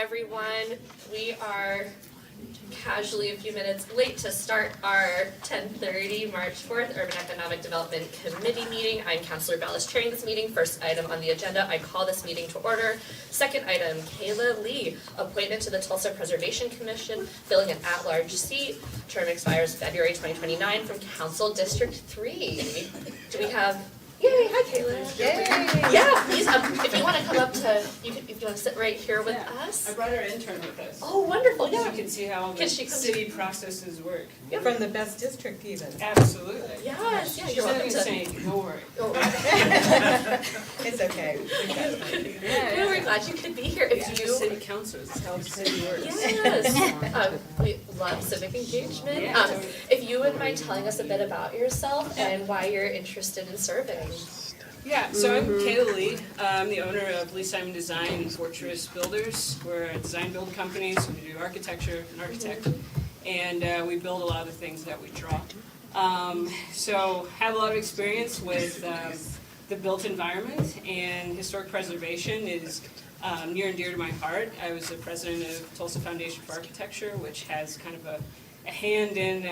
everyone. We are casually a few minutes late to start our 10:30 March 4th Urban Economic Development Committee meeting. I'm Councilor Ballas chairing this meeting. First item on the agenda, I call this meeting to order. Second item, Kayla Lee, appointment to the Tulsa Preservation Commission, filling an at-large seat. Term expires February 2029 from Council District 3. Do we have? Yay! Hi, Kayla. Yay! Yeah, please. If you want to come up to, if you want to sit right here with us. I brought our intern with us. Oh, wonderful! So Yeah. you can see how all the city processes work. Yep. From the best district even. Absolutely. Yes. Yeah. She You're said welcome it to. saying, don't worry. Oh, It's okay. well, we're glad you could be here. If It's you. just city councilors, it's how the city works. Yes. We love civic engagement. Yeah. If you wouldn't mind telling us a bit about yourself and why you're interested in serving. Yeah, so I'm Kayla Lee. I'm the owner of Lee Simon Design and Fortress Builders. We're a design build company, so we do architecture, an architect, and we build a lot of the things that we draw. So have a lot of experience with the built environment, and historic preservation is near and dear to my heart. I was the president of Tulsa Foundation for Architecture, which has kind of a hand in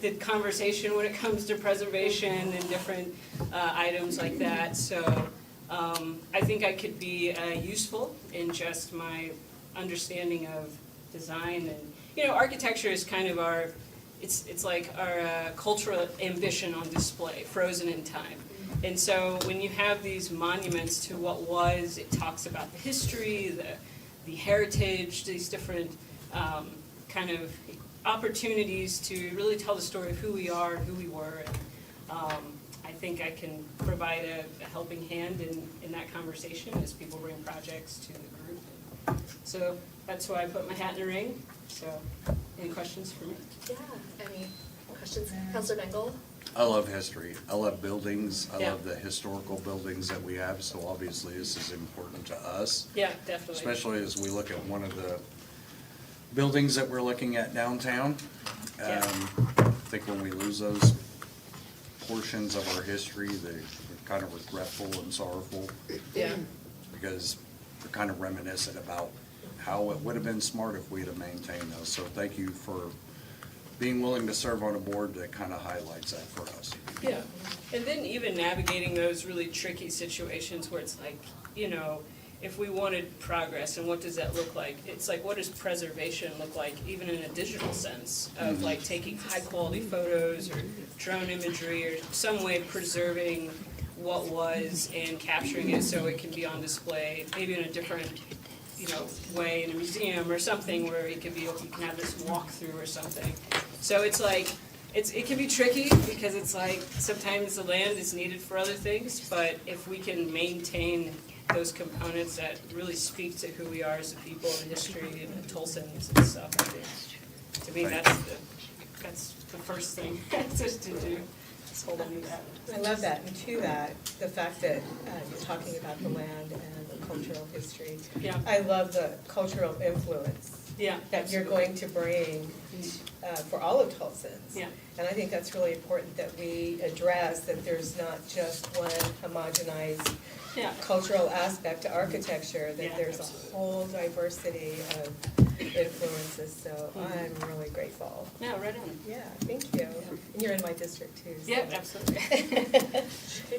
the conversation when it comes to preservation and different items like that. So I think I could be useful in just my understanding of design. And you know, architecture is kind of our, it's like our cultural ambition on display, frozen in time. And so when you have these monuments to what was, it talks about the history, the heritage, these different kind of opportunities to really tell the story of who we are, who we were. And I think I can provide a helping hand in that conversation as people bring projects to the group. So that's why I put my hat in the ring. So any questions for me? Yeah. Any questions, Councilor Bengal? I love history. I love buildings. I Yeah. love the historical buildings that we have, so obviously this is important to us. Yeah, definitely. Especially as we look at one of the buildings that we're looking at downtown. Yeah. I think when we lose those portions of our history, they're kind of regretful and sorrowful. Yeah. Because they're kind of reminiscent about how it would have been smart if we'd have maintained those. So thank you for being willing to serve on a board that kind of highlights that for us. Yeah, and then even navigating those really tricky situations where it's like, you know, if we wanted progress and what does that look like? It's like, what does preservation look like, even in a digital sense of like taking high quality photos or drone imagery or some way preserving what was and capturing it so it can be on display, maybe in a different, you know, way in a museum or something where it could be, you can have this walkthrough or something. So it's like, it can be tricky because it's like sometimes the land is needed for other things, but if we can maintain those components that really speak to who we are as a people and history and the Tulsans and stuff, I think, to me, that's the first thing just to do, is hold on to that. I love that, and to that, the fact that you're talking about the land and the cultural history. Yeah. I love the cultural influence Yeah. that you're going to bring for all of Tulsans. Yeah. And I think that's really important that we address that there's not just one homogenized Yeah. cultural aspect to architecture, that Yeah, there's absolutely. a whole diversity of influences, so I'm really grateful. No, right on. Yeah, thank you. And you're in my district too. So. Yeah, absolutely.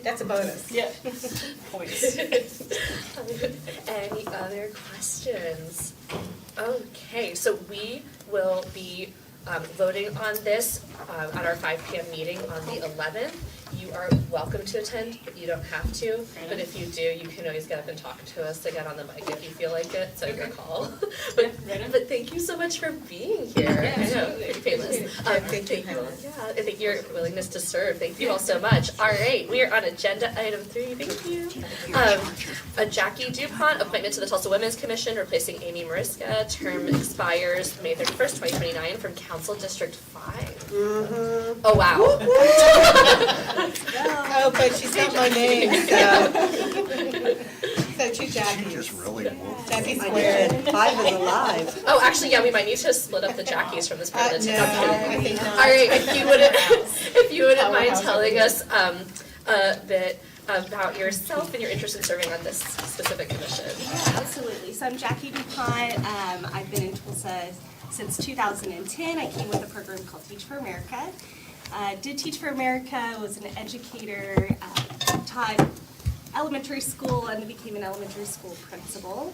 That's a bonus. Yeah. Points. Any other questions? Okay, so we will be voting on this at our 5 p.m. meeting on the 11th. You are welcome to attend, but you don't have to. But if you do, you can always get up and talk to us to get on the mic if you feel like it, so your call. But, right on. but thank you so much for being here. Yeah, I know, absolutely. pretty painless. Thank you, Hannah. Yeah, I think your willingness to serve. Thank you all so much. All right, we are on agenda item 3. Thank you. Jackie DuPont, appointment to the Tulsa Women's Commission, replacing Amy Mariska. Term expires May 31st, 2029 from Council District 5. Oh, wow. Oh, but she's not my name, so two She Jackies. just really woke. Jackie squared. 5 is alive. Oh, actually, yeah, we might need to split up the Jackies from this part of the No, team. I think not. All right, if you wouldn't mind telling us a bit about yourself and your interest in serving on this specific commission. Yeah, absolutely. So I'm Jackie DuPont. I've been in Tulsa since 2010. I came with a program called Teach for America. Did Teach for America, was an educator, taught elementary school and became an elementary school principal.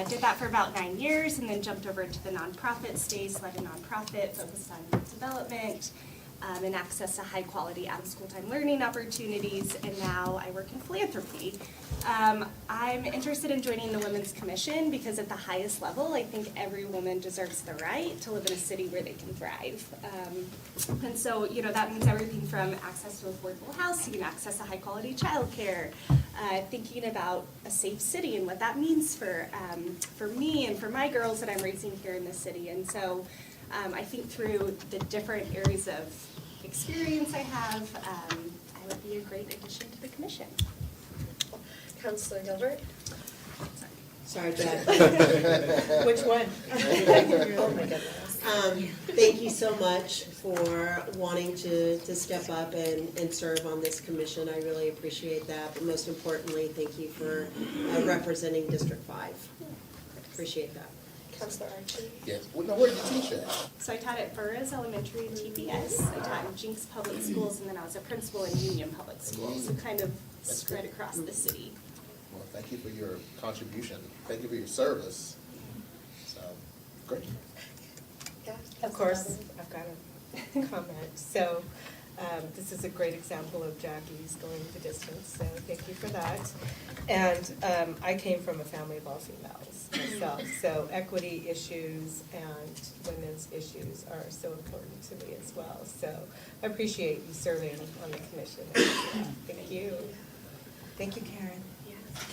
Did that for about 9 years and then jumped over into the nonprofit space, led a nonprofit focused on youth development and access to high quality out of school time learning opportunities, and now I work in philanthropy. I'm interested in joining the Women's Commission because at the highest level, I think every woman deserves the right to live in a city where they can thrive. And so, you know, that means everything from access to affordable housing, access to high quality childcare, thinking about a safe city and what that means for me and for my girls that I'm raising here in the city. And so I think through the different areas of experience I have, I would be a great addition to the commission. Councilor Gilbert? Sorry, Jack. Which one? Oh, my goodness. Thank you so much for wanting to step up and serve on this commission. I really appreciate that. But most importantly, thank you for representing District 5. Appreciate that. Councilor Archie? Yes. Well, now, where did you teach at? So I taught at Burroughs Elementary and TPS. I taught in Jinx Public Schools, and then I was a principal in Union Public Schools, so kind of spread across the city. Well, thank you for your contribution. Thank you for your service. So, great. Yeah. Of course, I've got a comment. So this is a great example of Jackie's going the distance, so thank you for that. And I came from a family of all females myself, so equity issues and women's issues are so important to me as well. So I appreciate you serving on the commission. Thank you. Thank you, Karen.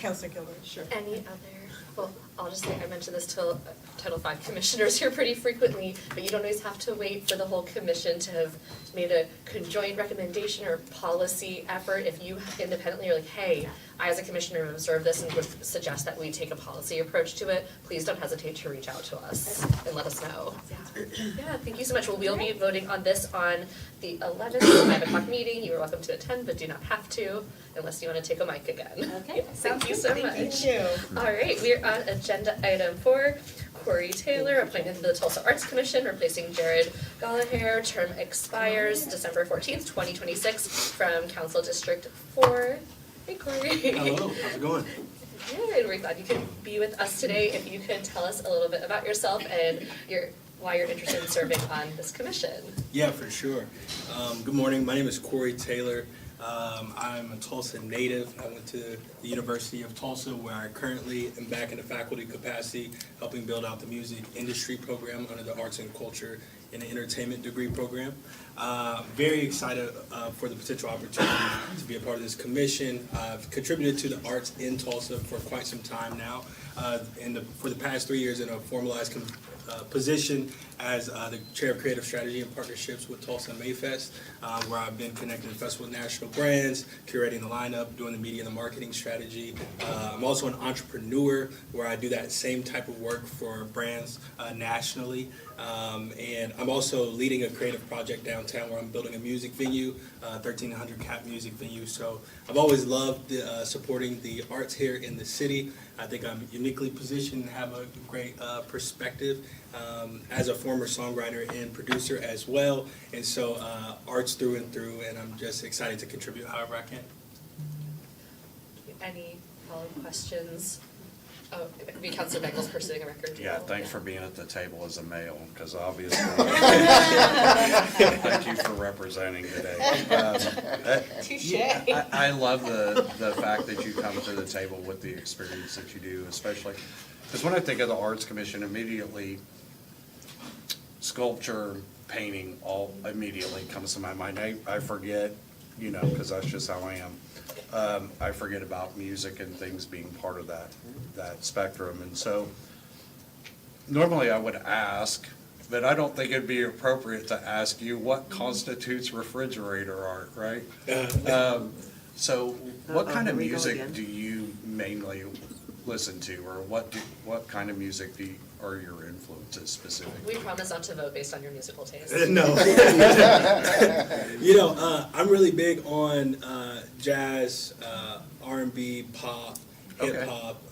Councilor Gilbert. Sure. Any other, well, I'll just say, I mentioned this to Title V commissioners here pretty frequently, but you don't always have to wait for the whole commission to have made a conjoined recommendation or policy effort. If you independently are like, hey, I as a commissioner have observed this and would suggest that we take a policy approach to it, please don't hesitate to reach out to us and let us know. Yeah, thank you so much. Well, we'll be voting on this on the 11th, 5 o'clock meeting. You are welcome to attend, but do not have to unless you want to take a mic again. Okay, Yes, thank you so much. Thank you. All right, we're on agenda item 4. Corey Taylor, appointed to the Tulsa Arts Commission, replacing Jared Gallagher. Term expires December 14th, 2026, from Council District 4. Hey, Corey. Hello, how's it going? Good, we're glad you could be with us today. If you could tell us a little bit about yourself and why you're interested in serving on this commission. Yeah, for sure. Good morning, my name is Corey Taylor. I'm a Tulsa native. I went to the University of Tulsa, where I currently am back in the faculty capacity, helping build out the music industry program under the Arts and Culture and Entertainment degree program. Very excited for the potential opportunity to be a part of this commission. I've contributed to the arts in Tulsa for quite some time now. For the past 3 years in a formalized position as the Chair of Creative Strategy and Partnerships with Tulsa Mayfest, where I've been connecting the festival with national brands, curating the lineup, doing the media and the marketing strategy. I'm also an entrepreneur where I do that same type of work for brands nationally. And I'm also leading a creative project downtown where I'm building a music venue, 1,300 cap music venue. So I've always loved supporting the arts here in the city. I think I'm uniquely positioned and have a great perspective as a former songwriter and producer as well. And so arts through and through, and I'm just excited to contribute however I can. Any follow-up questions? Oh, Councilor Beckles pursuing a record. Yeah, thanks for being at the table as a male, because obviously, thank you for representing today. Touche. I love the fact that you come to the table with the experience that you do, especially, because when I think of the Arts Commission, immediately, sculpture, painting, all immediately comes to my mind. I forget, because that's just how I am. I forget about music and things being part of that spectrum. And so normally I would ask, but I don't think it'd be appropriate to ask you what constitutes refrigerator art, right? So what kind of music do you mainly listen to, or what kind of music are your influences specifically? We promise not to vote based on your musical taste. No. I'm really big on jazz, R&B, pop, hip hop.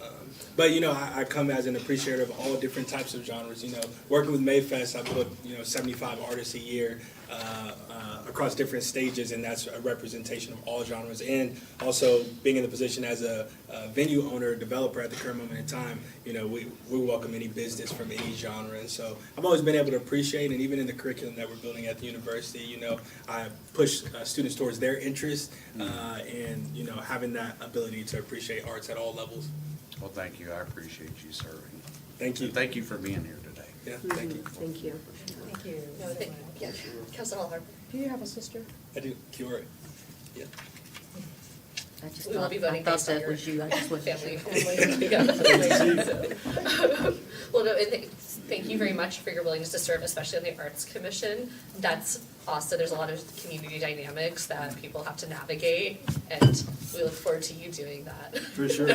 But I come as an appreciator of all different types of genres. Working with Mayfest, I put 75 artists a year across different stages, and that's a representation of all genres. And also being in the position as a venue owner, developer at the current moment in time, we welcome any business from any genre. And so I've always been able to appreciate, and even in the curriculum that we're building at the university, I push students towards their interests and having that ability to appreciate arts at all levels. Well, thank you. I appreciate you serving. Thank you. And thank you for being here today. Yeah, thank you. Thank you. Thank you No, so thank- much. Yeah, Councilor Hall. Do you have a sister? I do. Kiora. Yeah. I just We will thought, be voting I thought based on that your was you, I just wasn't sure. family. Well, no, and thank you very much for your willingness to serve, especially on the Arts Commission. That's awesome. There's a lot of community dynamics that people have to navigate, and we look forward to you doing that. For sure.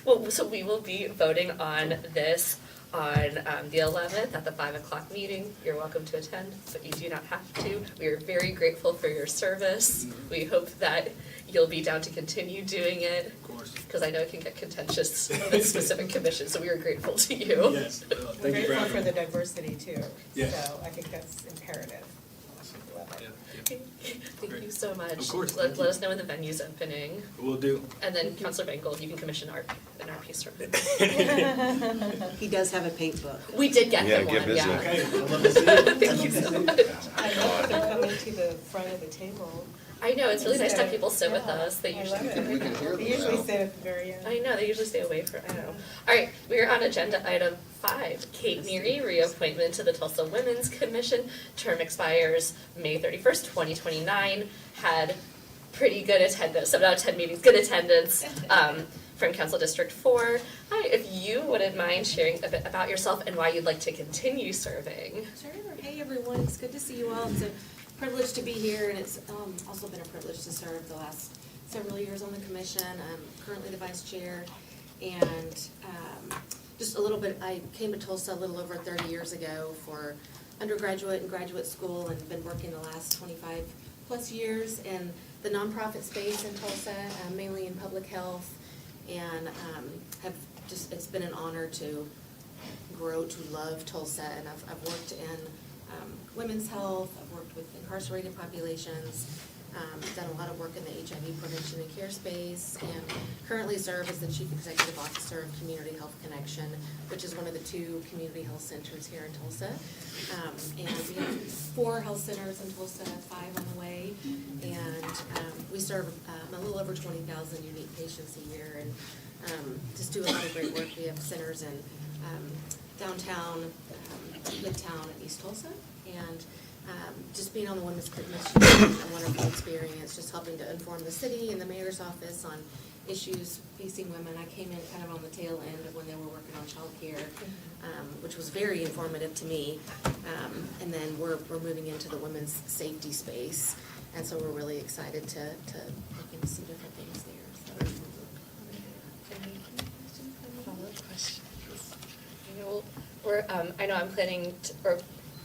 Well, so we will be voting on this on the 11th at the 5 o'clock meeting. You're welcome to attend, but you do not have to. We are very grateful for your service. We hope that you'll be down to continue doing it, Of course. because I know it can get contentious with specific commissions, so we are grateful to you. Yes. We're Thank you for grateful having for me. the diversity too. Yes. So I think that's imperative. Love it. Yeah. Thank Great. you so much. Of course, Let thank you. us know when the venue's opening. Will do. And then Councilor Bangle, you can commission an art piece from him. He does have a paint book. We did get Yeah, him get one, busy. yeah. Okay, I'd love to see it. Thank you so much. I love that they're coming to the front of the table. I know, it's really nice to have people sit with Yeah, us. They I usually love it. We can hear They them usually now. sit at the very end. I know, they usually stay away from, I don't know. All right, we're on agenda item 5, Kate Neary, reappointment to the Tulsa Women's Commission. Term expires May 31st, 2029. Had pretty good attendance, 7 out of 10 meetings, good attendance from Council District 4. Hi, if you wouldn't mind sharing a bit about yourself and why you'd like to continue serving. Sure. Hey, everyone. It's good to see you all. It's a privilege to be here, and it's also been a privilege to serve the last several years on the commission. I'm currently the vice chair, and just a little bit, I came to Tulsa a little over 30 years ago for undergraduate and graduate school, and been working the last 25 plus years in the nonprofit space in Tulsa, mainly in public health, and have just, it's been an honor to grow to love Tulsa, and I've worked in women's health, I've worked with incarcerated populations, done a lot of work in the HIV prevention and care space, and currently serve as the Chief Executive Officer of Community Health Connection, which is one of the 2 community health centers here in Tulsa. And we have 4 health centers in Tulsa, 5 on the way, and we serve a little over 20,000 unique patients a year, and just do a lot of great work. We have centers in downtown, Midtown, and East Tulsa, and just being on the Women's Commission is a wonderful experience, just helping to inform the city and the mayor's office on issues facing women. I came in kind of on the tail end of when they were working on childcare, which was very informative to me. And then we're moving into the women's safety space, and so we're really excited to look into some different things there. So. Follow-up questions? I know I'm planning to, or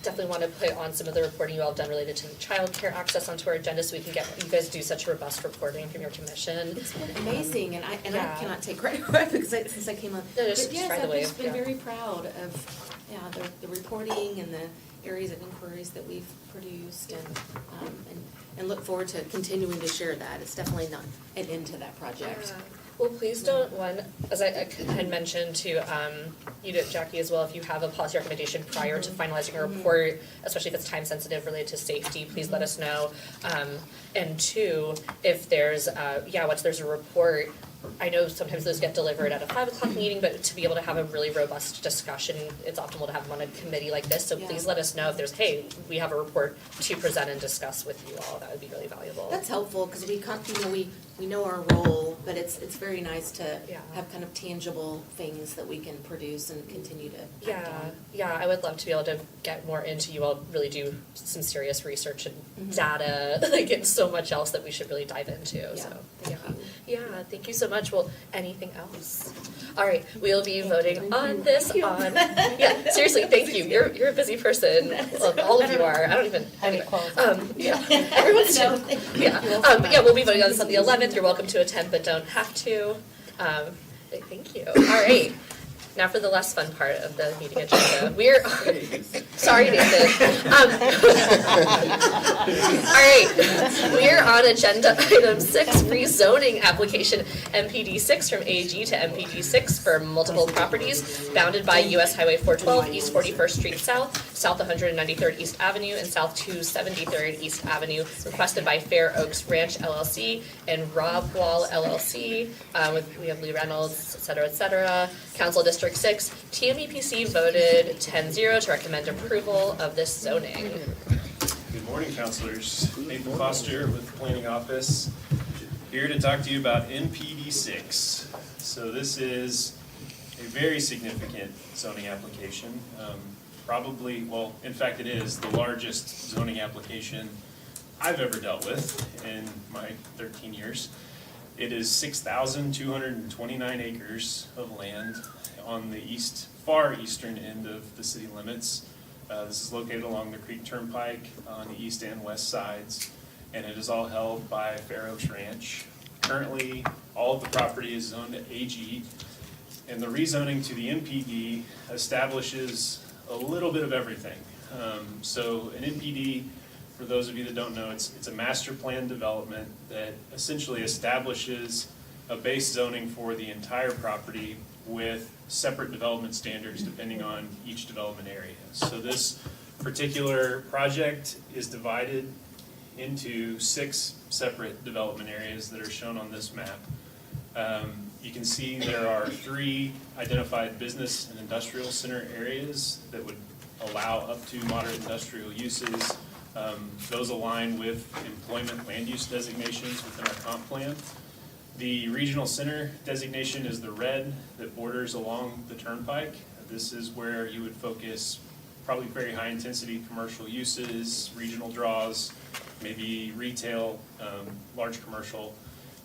definitely want to put on some of the reporting you all have done related to childcare access onto our agenda, so we can get, you guys do such robust reporting from your commission. It's been amazing, and I Yeah. cannot take credit for it because since I came on. No, just But yes, try the I've wave, just been yeah. very proud of, the reporting and the areas of inquiries that we've produced, and look forward to continuing to share that. It's definitely not an end to that project. Well, please don't, as I had mentioned to you, Jackie, as well, if you have a policy recommendation prior to finalizing a report, especially if it's time sensitive related to safety, please let us know. And 2, if there's, once there's a report, I know sometimes those get delivered at a 5 o'clock meeting, but to be able to have a really robust discussion, it's optimal to have them on a committee like this. So Yeah. please let us know if there's, hey, we have a report to present and discuss with you all. That would be really valuable. That's helpful, because we know our role, but it's very nice to Yeah. have kind of tangible things that we can produce and continue to act on. Yeah, I would love to be able to get more into, you all really do some serious research and data, like it's so much else that we should really dive into, so. Thank you. Yeah, thank you so much. much. Well, anything else? All right, we'll be voting on this on, yeah, seriously, thank you. You're a busy person. Well, all of you are. I don't even, anyway. Yeah, everyone's, yeah, we'll be voting on this on the 11th. You're welcome to attend, but don't have to. Thank you. All right. Now for the less fun part of the meeting agenda. We're, sorry Nathan. All right, we're on agenda item 6, rezoning application MPD 6 from AG to MPD 6 for multiple properties bounded by US Highway 412, East 41st Street South, South 193rd East Avenue, and South 273rd East Avenue, requested by Fair Oaks Ranch LLC and Rob Wall LLC. We have Lee Reynolds, et cetera, Council District 6, TMEPC voted 10-0 to recommend approval of this zoning. Good morning, councilors. Nathan Foster with the Planning Office, here to talk to you about NPD 6. So this is a very significant zoning application. Probably, well, in fact it is the largest zoning application I've ever dealt with in my 13 years. It is 6,229 acres of land on the far eastern end of the city limits. This is located along the Creek Turnpike on the east and west sides, and it is all held by Fair Oaks Ranch. Currently, all of the property is zoned to AG, and the rezoning to the NPD establishes a little bit of everything. So an NPD, for those of you that don't know, it's a master plan development that essentially establishes a base zoning for the entire property with separate development standards depending on each development area. So this particular project is divided into 6 separate development areas that are shown on this map. You can see there are 3 identified business and industrial center areas that would allow up to moderate industrial uses. Those align with employment land use designations within our comp plan. The regional center designation is the red that borders along the turnpike. This is where you would focus probably very high intensity commercial uses, regional draws, maybe retail, large commercial.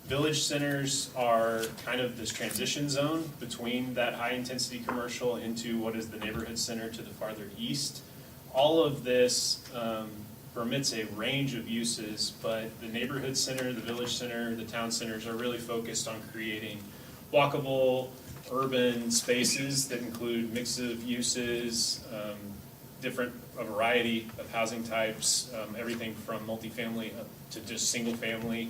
Village centers are kind of this transition zone between that high intensity commercial into what is the neighborhood center to the farther east. All of this permits a range of uses, but the neighborhood center, the village center, the town centers are really focused on creating walkable urban spaces that include mix of uses, a variety of housing types, everything from multifamily up to just single family.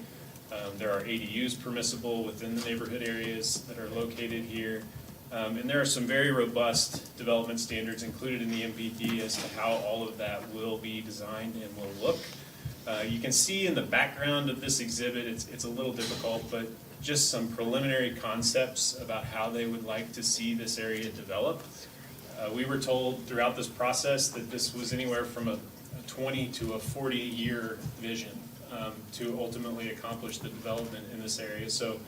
There are ADUs permissible within the neighborhood areas that are located here. And there are some very robust development standards included in the MPD as to how all of that will be designed and will look. You can see in the background of this exhibit, it's a little difficult, but just some preliminary concepts about how they would like to see this area develop. We were told throughout this process that this was anywhere from a 20 to a 40-year vision to ultimately accomplish the development in this area. So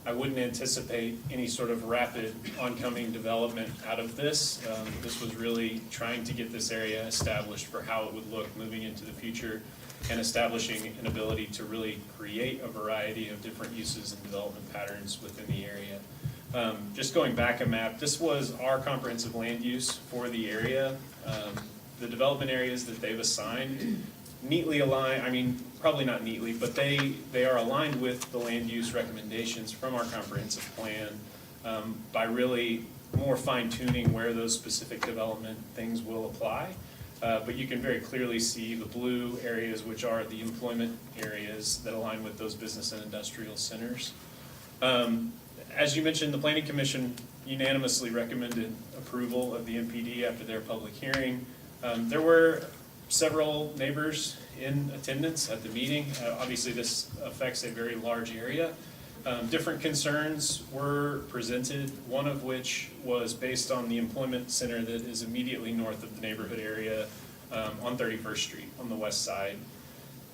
I wouldn't anticipate any sort of rapid oncoming development out of this. This was really trying to get this area established for how it would look moving into the future and establishing an ability to really create a variety of different uses and development patterns within the area. Just going back a map, this was our comprehensive land use for the area. The development areas that they've assigned neatly align, I mean, probably not neatly, but they are aligned with the land use recommendations from our comprehensive plan by really more fine tuning where those specific development things will apply. But you can very clearly see the blue areas, which are the employment areas that align with those business and industrial centers. As you mentioned, the Planning Commission unanimously recommended approval of the MPD after their public hearing. There were several neighbors in attendance at the meeting. Obviously, this affects a very large area. Different concerns were presented, one of which was based on the employment center that is immediately north of the neighborhood area on 31st Street on the west side.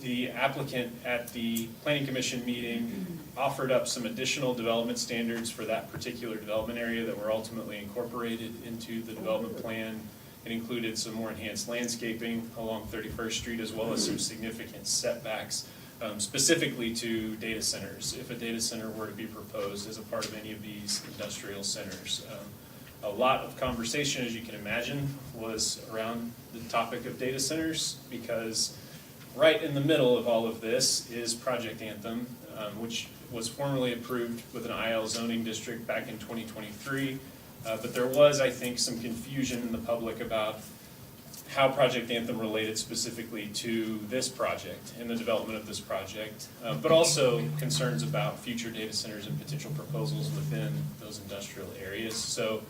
The applicant at the Planning Commission meeting offered up some additional development standards for that particular development area that were ultimately incorporated into the development plan. It included some more enhanced landscaping along 31st Street as well as some significant setbacks specifically to data centers, if a data center were to be proposed as a part of any of these industrial centers. A lot of conversation, as you can imagine, was around the topic of data centers, because right in the middle of all of this is Project Anthem, which was formally approved with an IL zoning district back in 2023. But there was, I think, some confusion in the public about how Project Anthem related specifically to this project and the development of this project, but also concerns about future data centers and potential proposals within those industrial areas. So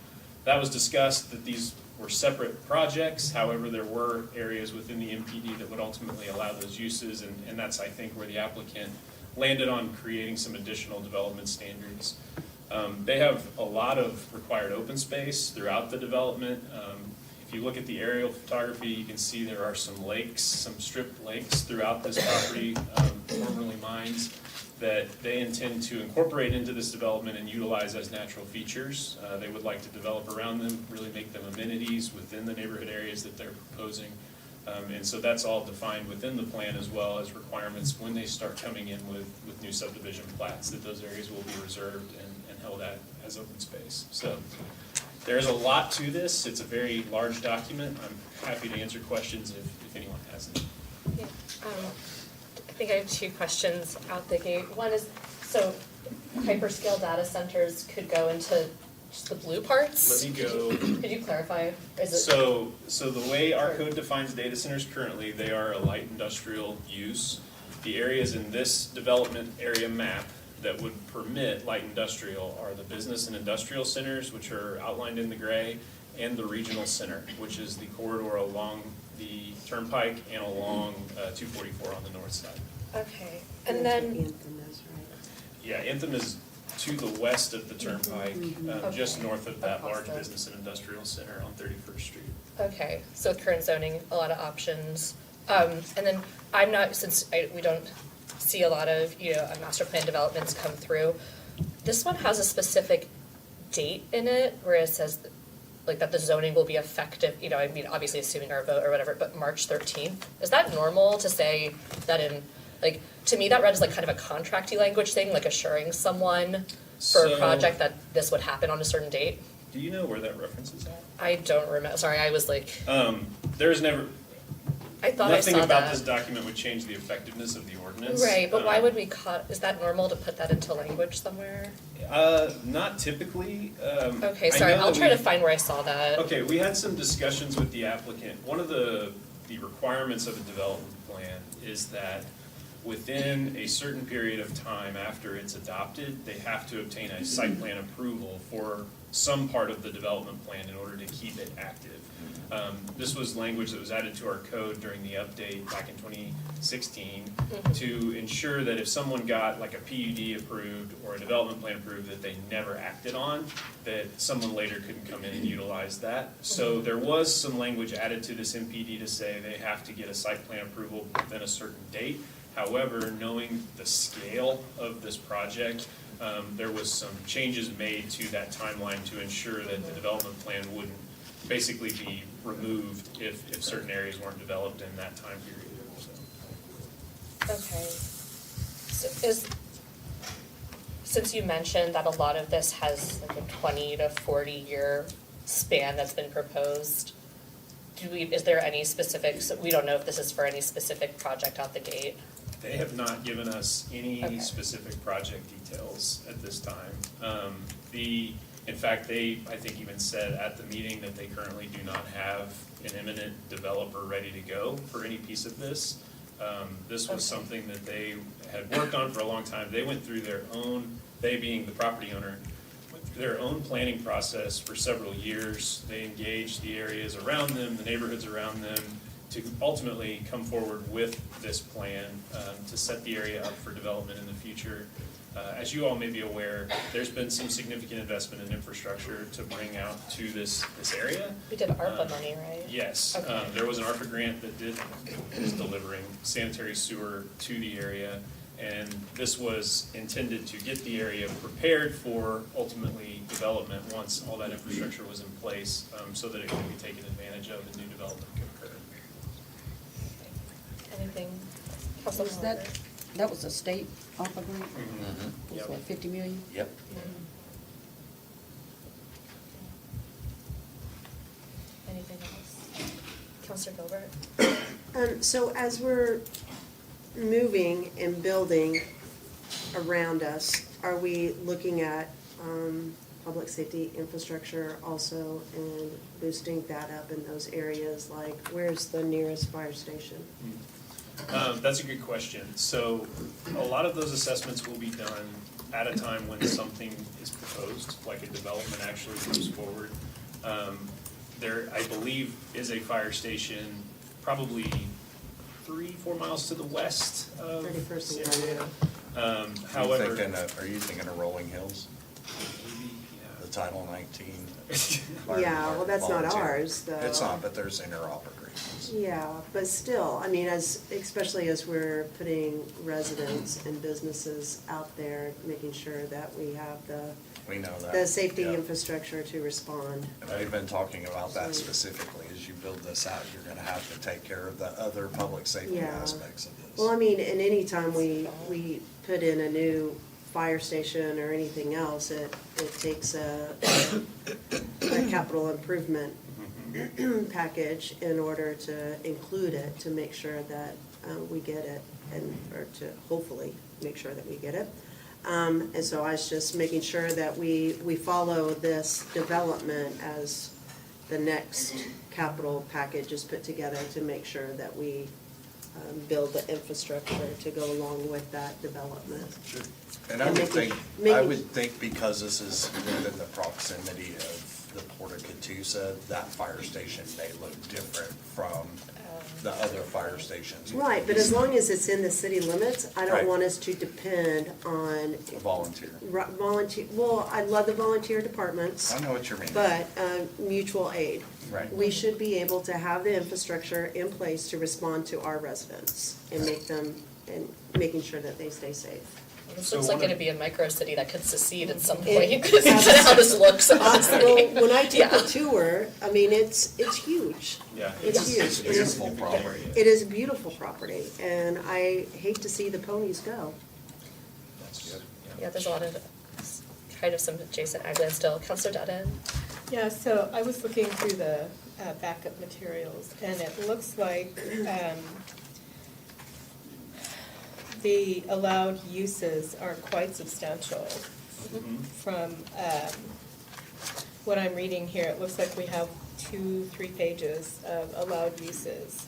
that was discussed, that these were separate projects. However, there were areas within the MPD that would ultimately allow those uses, and that's, I think, where the applicant landed on creating some additional development standards. They have a lot of required open space throughout the development. If you look at the aerial photography, you can see there are some lakes, some stripped lakes throughout this property, formerly mines, that they intend to incorporate into this development and utilize as natural features. They would like to develop around them, really make them amenities within the neighborhood areas that they're proposing. And so that's all defined within the plan, as well as requirements when they start coming in with new subdivision plats, that those areas will be reserved and held as open space. So there's a lot to this. It's a very large document. I'm happy to answer questions if anyone has any. Yeah, I think I have two questions out the gate. One is, so hyperscale data centers could go into just the blue parts? Let me go. Could you clarify? Is it? So the way our code defines data centers currently, they are a light industrial use. The areas in this development area map that would permit light industrial are the business and industrial centers, which are outlined in the gray, and the regional center, which is the corridor along the turnpike and along 244 on the north side. Okay, and then, Anthem is, right? Yeah, Anthem is to the west of the turnpike, just north of that Across large the- business and industrial center on 31st Street. okay, so current zoning, a lot of options. And then I'm not, we don't see a lot of, master plan developments come through. This one has a specific date in it where it says like that the zoning will be effective, I mean, obviously assuming our vote or whatever, but March 13th. Is that normal to say that in, like, to me that read as like kind of a contracty language thing, like assuring someone for a So- project that this would happen on a certain date? Do you know where that reference is at? I don't remember, sorry, I was like, There's never, I thought I saw that. nothing about this document would change the effectiveness of the ordinance. Right, but why would we is that normal to put that into language somewhere? Not typically. Okay, I sorry, know I'll that try to we- find where I saw that. Okay, we had some discussions with the applicant. One of the requirements of a development plan is that within a certain period of time after it's adopted, they have to obtain a site plan approval for some part of the development plan in order to keep it active. This was language that was added to our code during the update back in 2016 to ensure that if someone got like a PUD approved or a development plan approved that they never acted on, that someone later couldn't come in and utilize that. So there was some language added to this MPD to say they have to get a site plan approval within a certain date. However, knowing the scale of this project, there was some changes made to that timeline to ensure that the development plan wouldn't basically be removed if certain areas weren't developed in that time period. So. Okay. So since you mentioned that a lot of this has like a 20 to 40 year span that's been proposed, is there any specifics, we don't know if this is for any specific project out the gate? They have not given us any Okay. specific project details at this time. In fact, they, I think, even said at the meeting that they currently do not have an imminent developer ready to go for any piece of this. This was something that they had worked on for a long time. They went through their own, they being the property owner, went through their own planning process for several years. They engaged the areas around them, the neighborhoods around them, to ultimately come forward with this plan to set the area up for development in the future. As you all may be aware, there's been some significant investment in infrastructure to bring out to this area. We did ARPA money, right? Yes, Okay. there was an ARPA grant that is delivering sanitary sewer to the area, and this was intended to get the area prepared for ultimately development once all that infrastructure was in place, so that it could be taken advantage of and new development could occur. Anything? Is that That was a state ARPA grant? Mhm. Was Yep. what, 50 million? Yep. Anything else? Counselor Gilbert? So as we're moving and building around us, are we looking at public safety infrastructure also and boosting that up in those areas? Like, where's the nearest fire station? That's a good question. So a lot of those assessments will be done at a time when something is proposed, like a development actually moves forward. There, I believe, is a fire station probably 3-4 miles to the west of 31st and San Diego. However. Are you thinking of Rolling Hills, Maybe, the Title 19? Yeah, well, that's not Volunteer. ours, though. It's not, but there's interop agreements. Yeah, but still, I mean, especially as we're putting residents and businesses out there, making sure that we have We know that. the safety Yeah. infrastructure to respond. And we've been talking about that specifically. As you build this out, you're gonna have to take care of the other public safety Yeah. aspects of this. Well, I mean, and anytime we put in a new fire station or anything else, it takes a capital improvement package in order to include it, to make sure that we get it, or to hopefully make sure that we get it. And so I was just making sure that we follow this development as the next capital package is put together, to make sure that we build the infrastructure to go along with that development. Sure. And I would think because this is within the proximity of the Port of Catoosa, that fire station may look different from the other fire stations. Right, but as long as it's in the city limits, I don't Right. want us to depend on A volunteer. volunteer, well, I love the volunteer departments, I know what you mean. but mutual aid. Right. We should be able to have the infrastructure in place to respond to our residents and making sure that they stay safe. This So looks like one of- it'd be a micro city that could secede at some It- point. This is just how this looks. Well, when I took Yeah. the tour, I mean, it's huge. Yeah, It's huge. It's beautiful property. It is beautiful property, and I hate to see the ponies go. That's good. Yeah, there's a lot of, kind of some adjacent ag land still. Counselor Dutton? Yeah, so I was looking through the backup materials, and it looks like the allowed uses are quite substantial. From what I'm reading here, it looks like we have 2-3 pages of allowed uses.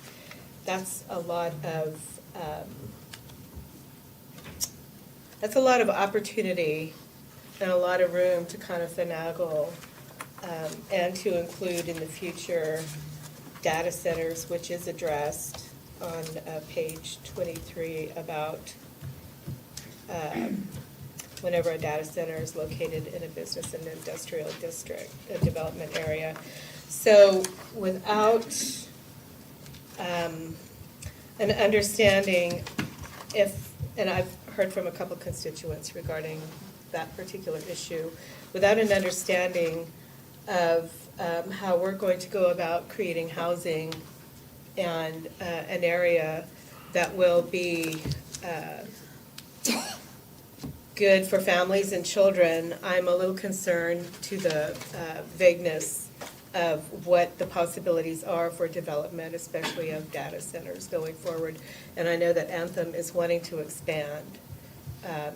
That's a lot of opportunity and a lot of room to kind of finagle and to include in the future data centers, which is addressed on page 23 about whenever a data center is located in a business and industrial district, a development area. So without an understanding and I've heard from a couple constituents regarding that particular issue, without an understanding of how we're going to go about creating housing and an area that will be good for families and children, I'm a little concerned to the vagueness of what the possibilities are for development, especially of data centers going forward. And I know that Anthem is wanting to expand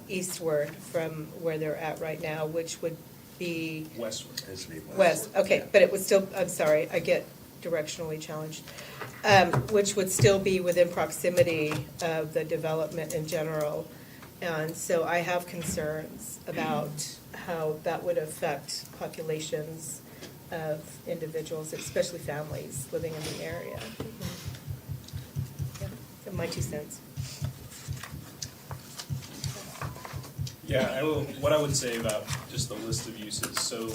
eastward from where they're at right now, which would be Westward. west, okay, but it would still, I'm sorry, I get directionally challenged, which would still be within proximity of the development in general. And so I have concerns about how that would affect populations of individuals, especially families living in the area. Yeah, my 2 cents. Yeah, what I would say about just the list of uses, so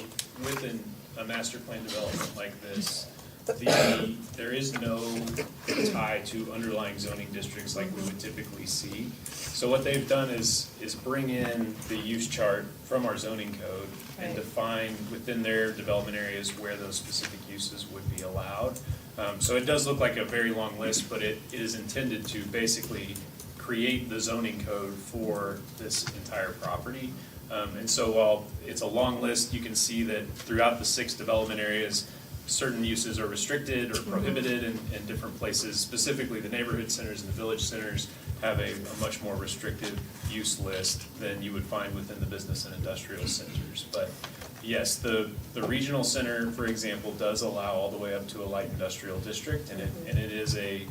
within a master plan development like this, there is no tie to underlying zoning districts like we would typically see. So what they've done is bring in the use chart from our zoning code and Right. define within their development areas where those specific uses would be allowed. So it does look like a very long list, but it is intended to basically create the zoning code for this entire property. And so while it's a long list, you can see that throughout the 6 development areas, certain uses are restricted or prohibited in different places. Specifically, the neighborhood centers and the village centers have a much more restrictive use list than you would find within the business and industrial centers. But yes, the regional center, for example, does allow all the way up to a light industrial district, and it is a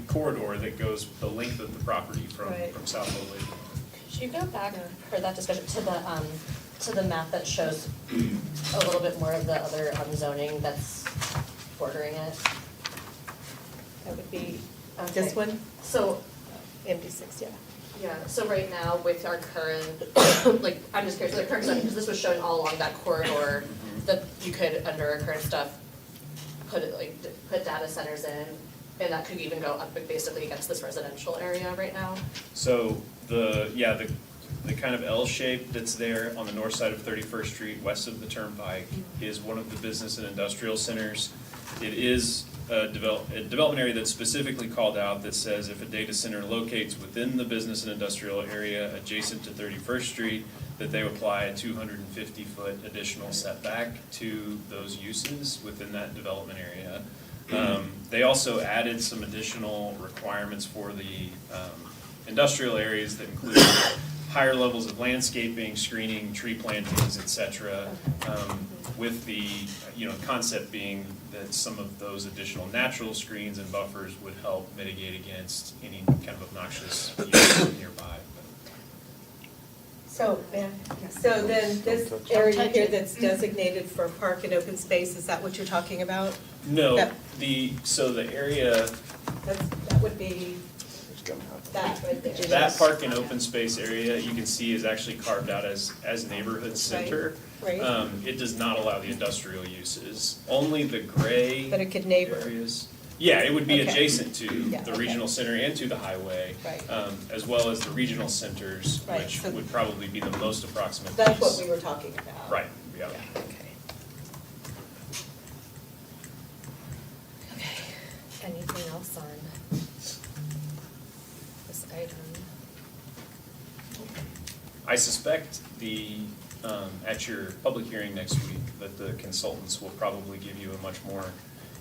corridor that goes the length of the property from South Lake. Could you go back for that discussion to the map that shows a little bit more of the other zoning that's bordering it? That would be Okay. this one, So, MD6, yeah. yeah, so right now with our current, like, I'm just curious, the current zoning, because this was showing all along that corridor that you could, under our current stuff, put data centers in, and that could even go up basically against this residential area right now. So the kind of L shape that's there on the north side of 31st Street, west of the Turnpike, is one of the business and industrial centers. It is a development area that's specifically called out that says if a data center locates within the business and industrial area adjacent to 31st Street, that they apply a 250-foot additional setback to those uses within that development area. They also added some additional requirements for the industrial areas that include higher levels of landscaping, screening, tree plantings, et cetera, with the concept being that some of those additional natural screens and buffers would help mitigate against any kind of obnoxious use nearby. So then this area here that's designated for park and open space, is that what you're talking about? No, That- so the area, That would be that right there. that park and open space area, you can see is actually carved out as neighborhood center. Right. It does not allow the industrial uses, only the gray But it could neighbor. areas. Yeah, it would be Okay. adjacent to Yeah, the okay. regional center and to the highway. Right. As well as the regional centers, Right, which so- would probably be the most approximate piece. That's what we were talking about. Right, yeah. Yeah, okay. Okay, anything else on this item? I suspect at your public hearing next week, that the consultants will probably give you a much more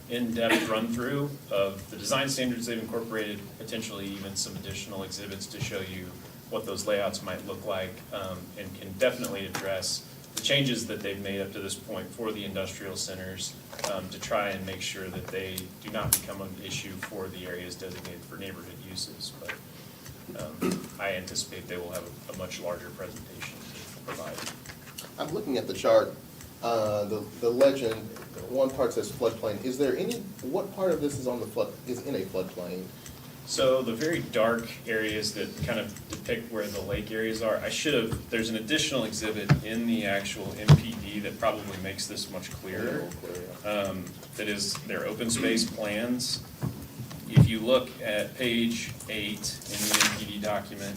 in-depth run-through of the design standards they've incorporated, potentially even some additional exhibits to show you what those layouts might look like, and can definitely address the changes that they've made up to this point for the industrial centers, to try and make sure that they do not become an issue for the areas designated for neighborhood uses. But I anticipate they will have a much larger presentation to provide. I'm looking at the chart, the legend, one part says floodplain. Is there what part of this is in a floodplain? So the very dark areas that kind of depict where the lake areas are, there's an additional exhibit in the actual MPD that probably makes this much clearer. That is their open space plans. If you look at page 8 in the MPD document,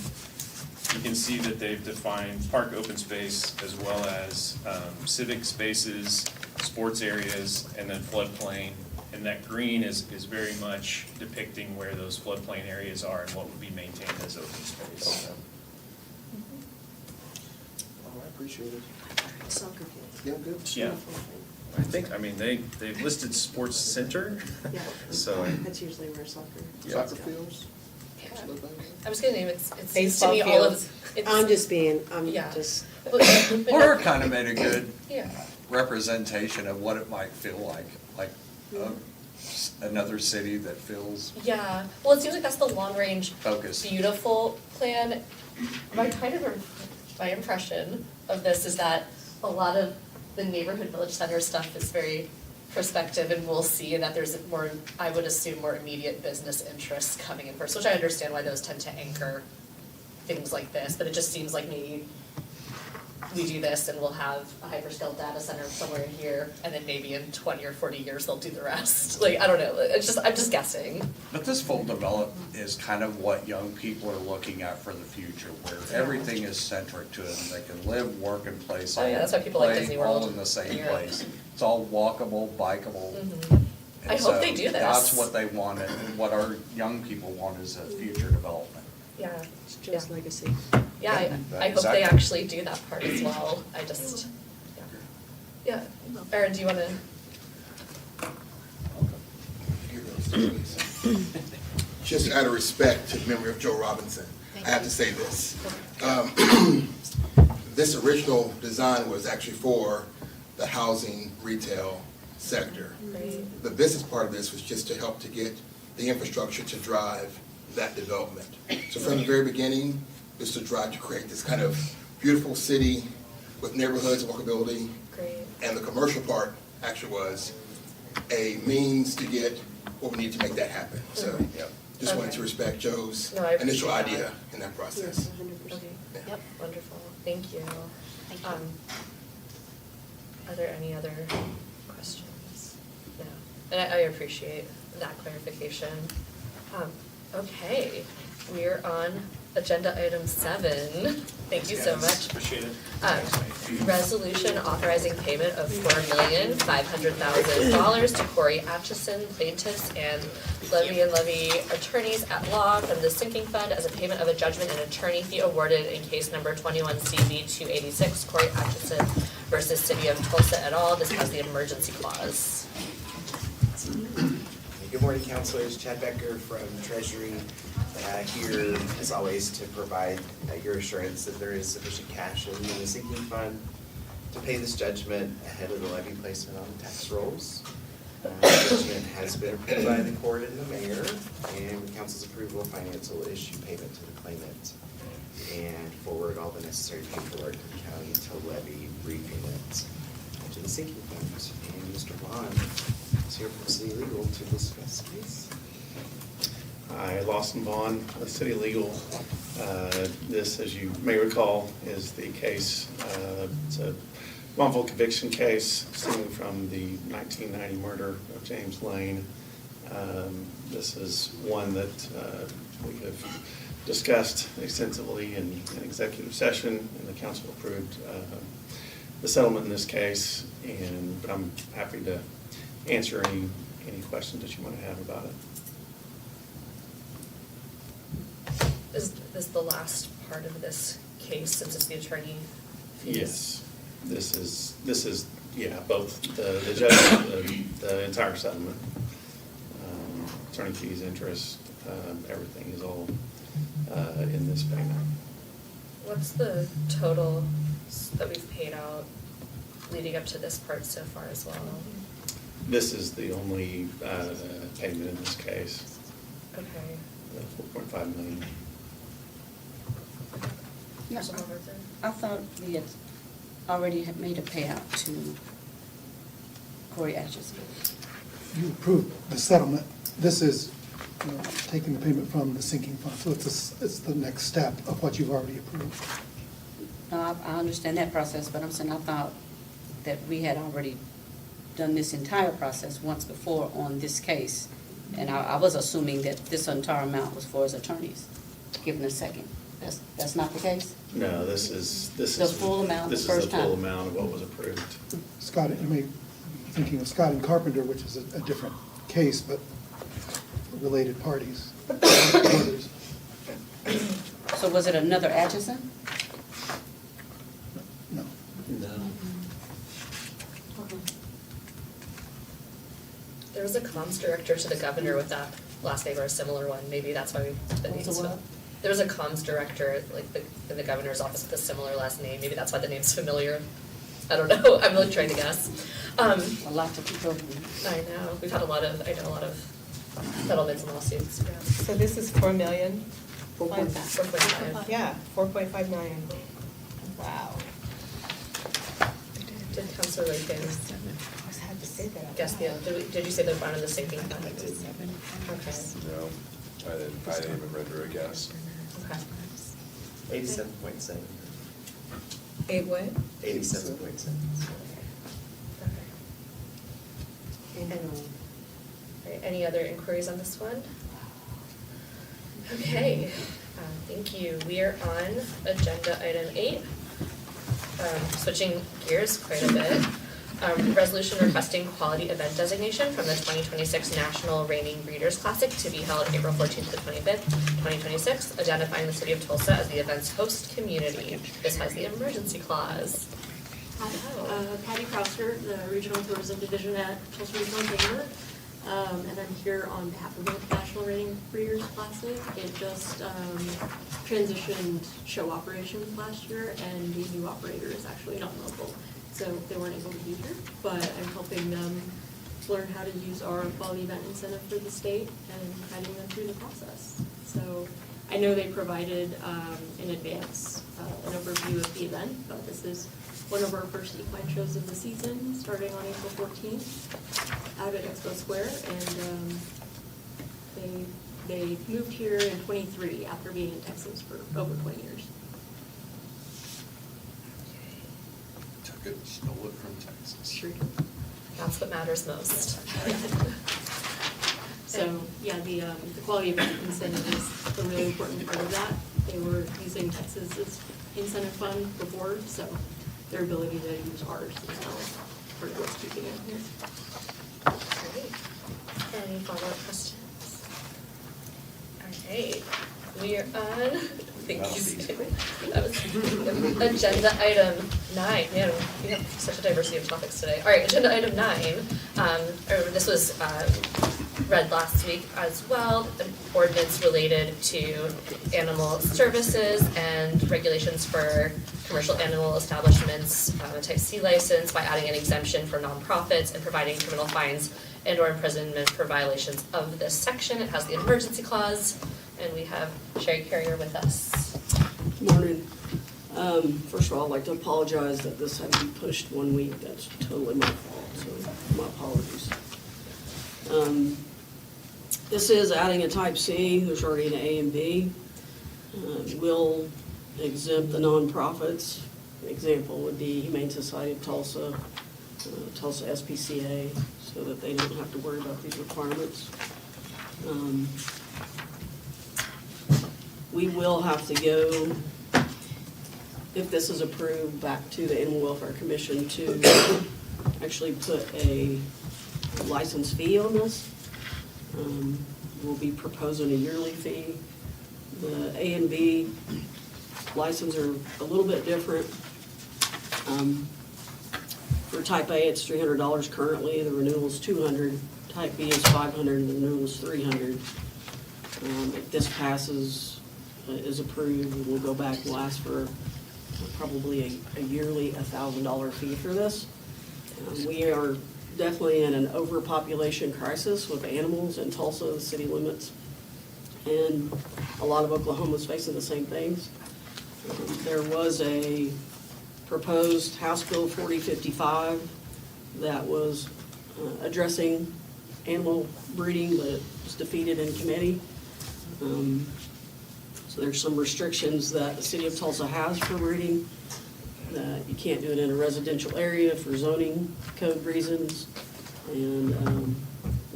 you can see that they've defined park open space as well as civic spaces, sports areas, and then floodplain. And that green is very much depicting where those floodplain areas are and what would be maintained as open space. Oh, I appreciate it. Soccer fields. Yeah, good. Yeah, they've listed sports center, Yeah, so. that's usually where soccer. Soccer fields? I was gonna name it's to Baseball me all fields. of I'm Yeah. just, Or kind of made a good Yeah. representation of what it might feel like another city that feels Yeah, well, it seems like that's the long-range, focused. beautiful plan. My impression of this is that a lot of the neighborhood village center stuff is very prospective, and we'll see, and that there's more, I would assume, more immediate business interests coming in first, which I understand why those tend to anchor things like this, but it just seems like maybe we do this and we'll have a hyperscale data center somewhere in here, and then maybe in 20 or 40 years they'll do the rest. Like, I don't know, I'm just guessing. But this full development is kind of what young people are looking at for the future, where everything is centric to it, and they can live, work, and play, Oh, yeah, that's why people like play Disney all World. in the same Yeah. place. It's all walkable, bikeable. Mhm. And I hope so they do this. That's what they want, and what our young people want is a future development. Yeah, It's Joe's legacy. yeah, I hope Exactly. they actually do that part as well, I just, yeah. Yeah, Erin, do you wanna? Just out of respect to the memory of Joe Robinson, I have to say this. This original design was actually for the housing retail sector. Great. The business part of this was just to help to get the infrastructure to drive that development. So from the very beginning, this was to drive to create this kind of beautiful city with neighborhoods, walkability. Great. And the commercial part actually was a means to get what we need to make that happen. So just wanted to respect Joe's No, I appreciate initial that. idea in that process. Okay, Yeah. wonderful, thank you. Thank you. Are there any other questions? No, and I appreciate that clarification. Okay, we're on agenda item 7. Thank you so much. Appreciate it. Resolution authorizing payment of $4,500,000 to Corey Atchison, plaintiffs and Levy and Levy attorneys at law from the sinking fund as a payment of a judgment and attorney fee awarded in case number 21 CV 286, Corey Atchison versus City of Tulsa et al. This has the emergency clause. Good morning, councilors. Chad Becker from Treasury, here as always to provide your assurance that there is sufficient cash in the sinking fund to pay this judgment ahead of the levy placement on the tax rolls. The judgment has been approved by the court and the mayor, and with council's approval, finance will issue payment to the claimant and forward all the necessary paperwork to the county to levy repayment to the sinking fund. And Mr. Bond is here from City Legal to discuss the case. Hi, Lawson Vaughn, with City Legal. This, as you may recall, is the case, it's a wrongful conviction case stemming from the 1990 murder of James Lane. This is one that we have discussed extensively in executive session, and the council approved the settlement in this case, but I'm happy to answer any questions that you might have about it. Is this the last part of this case since it's the attorney fees? Yes, this is, yeah, both the judgment, the entire settlement, attorney fees, interest, everything is all in this payment. What's the total that we've paid out leading up to this part so far as well? This is the only payment in this case, Okay. the $4.5 million. Yeah, Councilmember Burton? I thought we had already had made a payout to Corey Atchison. You approved the settlement. This is, taking the payment from the sinking fund. So it's the next step of what you've already approved. No, I understand that process, but I'm saying I thought that we had already done this entire process once before on this case. And I was assuming that this entire amount was for his attorneys, given a second. That's not the case? No, this is. The full amount the first This is the full time. amount of what was approved. Scott, you may be thinking of Scott and Carpenter, which is a different case, but related parties. Others. So was it another Atchison? No. No. There was a comms director to the governor with that last name or a similar one, maybe that's why the What was name's. the what? There was a comms director, in the governor's office with a similar last name, maybe that's why the name's familiar. I don't know, I'm really trying to guess. A lot to keep over. I know, we've had a lot of settlements and lawsuits, yeah. So this is 4 million? 4.5. 4.5. Yeah, 4.5 million. Wow. Did Councilor Lakin I always had to say that out guess the, loud. did you say the amount of the sinking fund? I did. Okay, No, I didn't even render a guess. okay. 87.7. 8 what? 87.7. Right, any other inquiries on this one? Okay, thank you. We are on agenda item 8. Switching gears quite a bit. resolution requesting quality event designation from the 2026 National Reining Breeders' Classic to be held April 14th to the 25th, 2026, identifying the city of Tulsa as the event's host community. This has the emergency clause. Hi, Patty Crosser, the Regional Tourism Division at Tulsa Regional Chamber. And I'm here on behalf of the National Reining Breeders' Classic. It just transitioned show operations last year, and the new operator is actually not local, so they weren't able to be here. But I'm helping them learn how to use our quality event incentive for the state and guiding them through the process. So I know they provided in advance an overview of the event, but this is one of our first equine shows of the season, starting on April 14th out at Expo Square, and they moved here in 23 after being in Texas for over 20 years. Took it, stole it from Texas. Sure. That's what matters most. So, yeah, the quality event incentive is a really important part of that. They were using Texas's incentive fund before, so their ability to use ours is now part of what's keeping it here. Great. Any follow-up questions? All right, we are on, thank you, Steve. That was agenda item 9. Man, we have such a diversity of topics today. All right, agenda item 9. This was read last week as well, an ordinance related to animal services and regulations for commercial animal establishments, type C license, by adding an exemption for nonprofits and providing criminal fines and/or imprisonment for violations of this section. It has the emergency clause, and we have Sherry Carrier with us. Morning. First of all, I'd like to apologize that this had to be pushed 1 week. That's totally my fault, so my apologies. This is adding a type C. There's already an A and B. We'll exempt the nonprofits. An example would be Humane Society of Tulsa, Tulsa SPCA, so that they don't have to worry about these requirements. We will have to go, if this is approved, back to the Animal Welfare Commission to actually put a license fee on this. We'll be proposing a yearly fee. The A and B license are a little bit different. For type A, it's $300 currently, the renewal is $200. Type B is $500, the renewal is $300. If this passes, is approved, we'll go back, we'll ask for probably a yearly $1,000 fee for this. We are definitely in an overpopulation crisis with animals in Tulsa, the city limits, and a lot of Oklahoma's facing the same things. There was a proposed House Bill 4055 that was addressing animal breeding, but it was defeated in committee. So there's some restrictions that the city of Tulsa has for breeding, that you can't do it in a residential area for zoning code reasons. And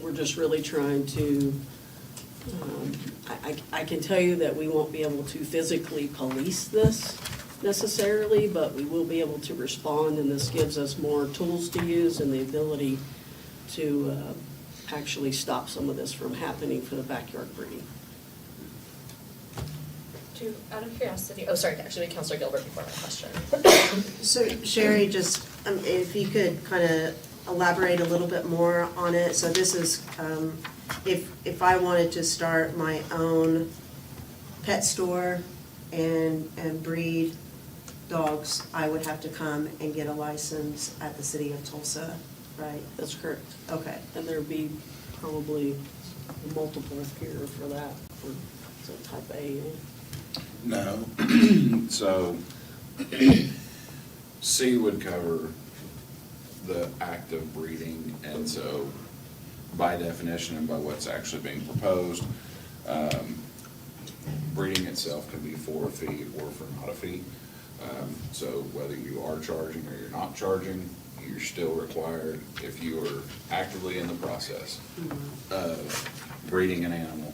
we're just really trying to, I can tell you that we won't be able to physically police this necessarily, but we will be able to respond, and this gives us more tools to use and the ability to actually stop some of this from happening for the backyard breeding. Out of curiosity, oh, sorry, actually, Councilor Gilbert before my question. So Sherry, just if you could kind of elaborate a little bit more on it. So this is, if I wanted to start my own pet store and breed dogs, I would have to come and get a license at the city of Tulsa, right? That's correct. Okay. And there'd be probably multiple here for that, for type A. No. So C would cover the act of breeding, and so by definition and by what's actually being proposed, breeding itself can be for a fee or for not a fee. So whether you are charging or you're not charging, you're still required, if you are actively in the process of breeding an animal,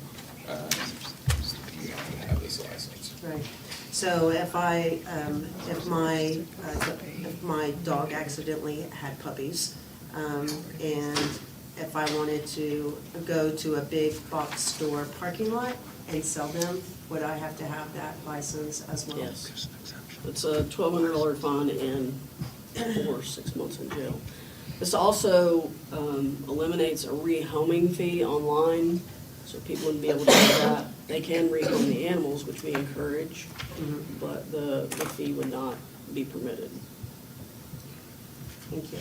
you have to have this license. Right. So if if my dog accidentally had puppies, and if I wanted to go to a big box store parking lot and sell them, would I have to have that license as well? Yes. It's a $1,200 fine and or 6 months in jail. This also eliminates a rehoming fee online, so people wouldn't be able to do that. They can rehome the animals, which we encourage, but the fee would not be permitted. Thank you.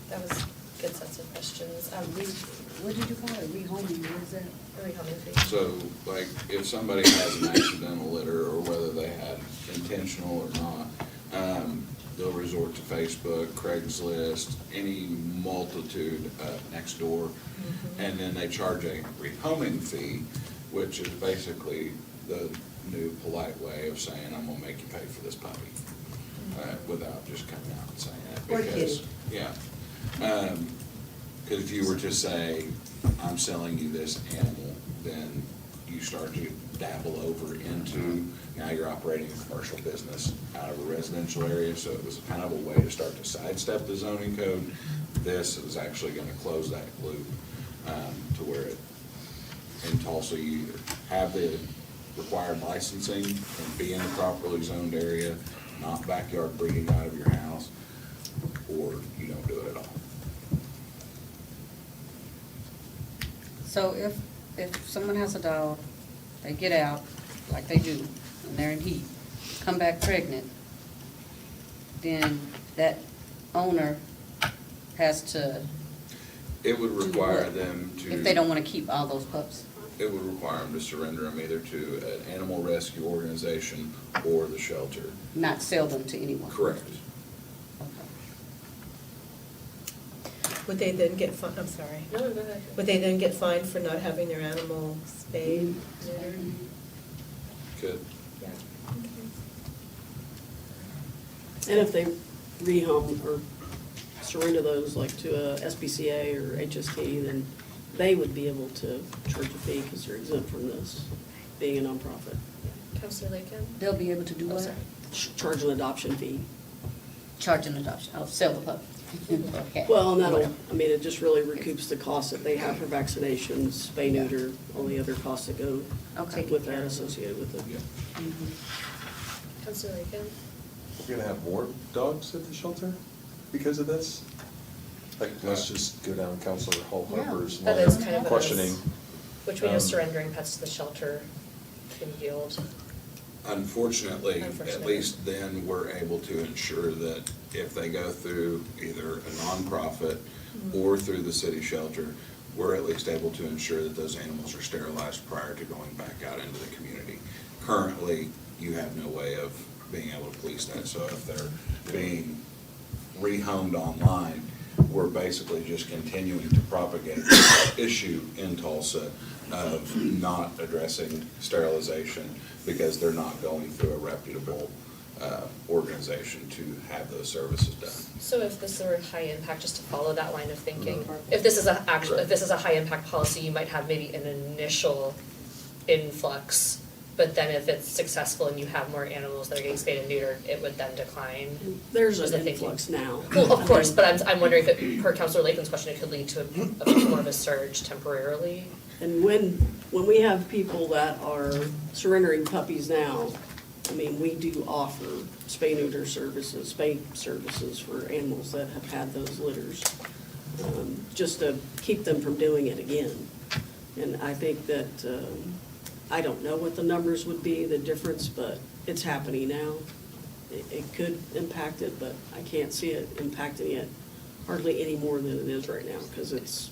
That was good sets of questions. What did you call it, rehoming, what is that? A rehoming fee. So, like, if somebody has an accidental litter, or whether they had intentional or not, they'll resort to Facebook, Craigslist, any multitude, next door, and then they charge a rehoming fee, which is basically the new polite way of saying, I'm gonna make you pay for this puppy, without just coming out and saying it. Or Because, kidding. yeah. Because if you were to say, I'm selling you this animal, then you start to dabble over into, now you're operating a commercial business out of a residential area, so it was kind of a way to start to sidestep the zoning code. This is actually gonna close that loop, to where in Tulsa, you either have the required licensing and be in a properly zoned area, not backyard breeding out of your house, or you don't do it at all. So if someone has a dog, they get out, like they do, and they're in heat, come back pregnant, then that owner has to, It would Do require what? them to. if they don't want to keep all those pups. It would require them to surrender them either to an animal rescue organization or the shelter. Not sell them to anyone. Correct. Would they then get I'm sorry. No, go ahead. Would they then get fined for not having their animal spayed, neutered? Could. Yeah. And if they rehome or surrender those like to a SPCA or HST, then they would be able to charge a fee because they're exempt from this, being a nonprofit. Counselor Lakin? They'll be able to do Oh, what? sorry. Charge an adoption fee. Charge an adoption, oh, sell the pup. Okay. Well, and that'll, I mean, it just really recoups the costs that they have for vaccinations, spay, neuter, all the other costs that go Okay. with that, associated with it. Counselor Lakin? We're gonna have more dogs at the shelter because of this? Like, let's just go down Counselor Harper's That line is of kind of questioning. Which we know surrendering pets to the shelter can yield. Unfortunately, at Unfortunately. least then we're able to ensure that if they go through either a nonprofit or through the city shelter, we're at least able to ensure that those animals are sterilized prior to going back out into the community. Currently, you have no way of being able to police that, so if they're being rehomed online, we're basically just continuing to propagate this issue in Tulsa of not addressing sterilization because they're not going through a reputable organization to have those services done. So if this were high impact, just to follow that line of thinking, if this is if this is a high impact policy, you might have maybe an initial influx, but then if it's successful and you have more animals that are getting spayed and neutered, it would then decline. There's Was an the thinking. influx now. Well, of course, but I'm wondering if it, per Councilor Lakin's question, it could lead to a more of a surge temporarily. And when we have people that are surrendering puppies now, I mean, we do offer spay neuter services, spay services for animals that have had those litters, just to keep them from doing it again. And I think that, I don't know what the numbers would be, the difference, but it's happening now. It could impact it, but I can't see it impacting it hardly any more than it is right now, because it's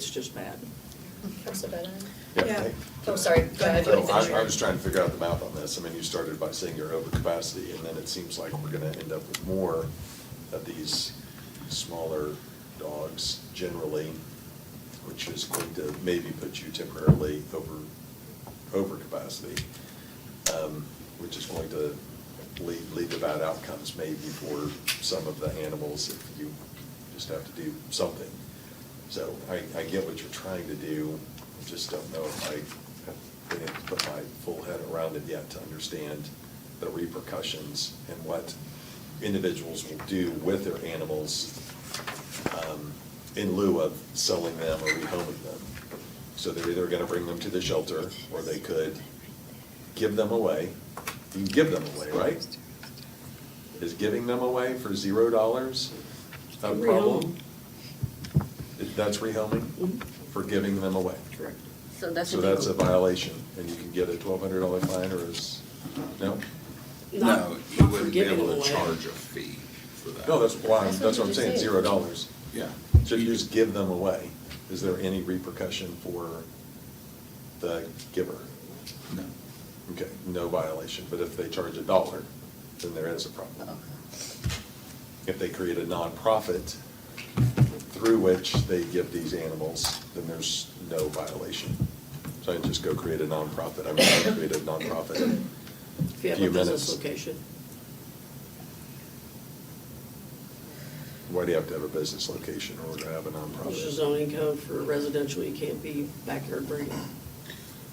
just bad. Councilor Bennett? Yeah. Oh, sorry, go ahead. So I was trying to figure out the math on this. I mean, you started by saying you're over capacity, and then it seems like we're gonna end up with more of these smaller dogs generally, which is going to maybe put you temporarily over capacity, which is going to lead to bad outcomes maybe for some of the animals if you just have to do something. So I get what you're trying to do, I just don't know if I have been able to put my full head around it yet to understand the repercussions and what individuals will do with their animals in lieu of selling them or rehoming them. So they're either gonna bring them to the shelter, or they could give them away. You can give them away, right? Is giving them away for $0 a problem? That's rehoming? For giving them away? Correct. So that's So that's a violation, and you can get a $1,200 fine, or is, no? No, you wouldn't be able to charge a fee for that. No, that's why, That's that's what what you I'm saying, just $0. Yeah. So you just give them away. Is there any repercussion for the giver? No. Okay, no violation, but if they charge $1, then there is a problem. If they create a nonprofit through which they give these animals, then there's no violation. So I just go create a nonprofit. I'm going to create a nonprofit in If you a have few a business minutes. location. Why do you have to have a business location in order to have a There's a nonprofit? zoning code for residential, you can't be backyard breeding.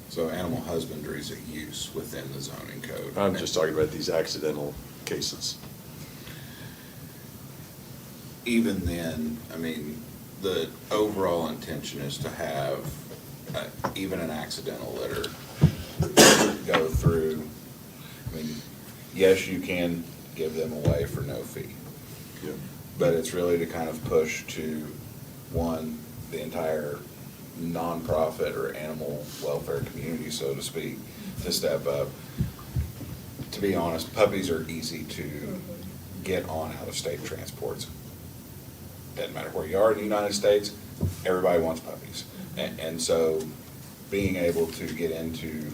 So animal husbandry is a use within the zoning code. I'm just talking about these accidental cases. Even then, I mean, the overall intention is to have even an accidental litter go through. I mean, yes, you can give them away for no fee. Yeah. But it's really to kind of push to, one, the entire nonprofit or animal welfare community, so to speak, to step up. To be honest, puppies are easy to get on out-of-state transports. Doesn't matter where you are in the United States, everybody wants puppies. And so being able to get into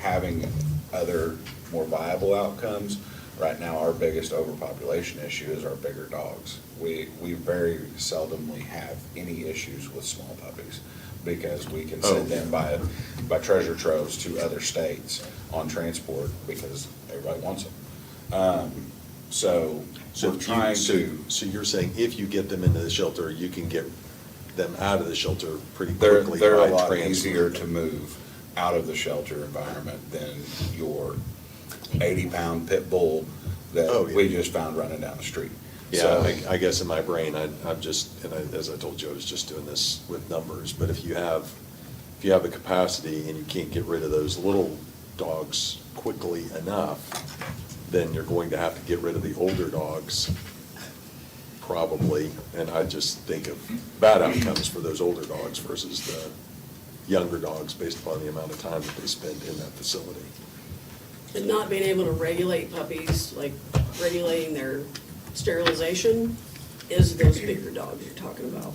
having other more viable outcomes. Right now, our biggest overpopulation issue is our bigger dogs. We very seldomly have any issues with small puppies because we can send them by treasure troves to other states on transport because everybody wants them. So we're trying to. So you're saying if you get them into the shelter, you can get them out of the shelter pretty They're quickly a by lot transfer? easier to move out of the shelter environment than your 80-pound pit bull that we just found running down the street. Yeah, So- I guess in my brain, I'm just, and as I told you, I was just doing this with numbers, but if you have the capacity and you can't get rid of those little dogs quickly enough, then you're going to have to get rid of the older dogs, probably, and I just think of bad outcomes for those older dogs versus the younger dogs based upon the amount of time that they spend in that facility. And not being able to regulate puppies, like regulating their sterilization, is those bigger dogs you're talking about.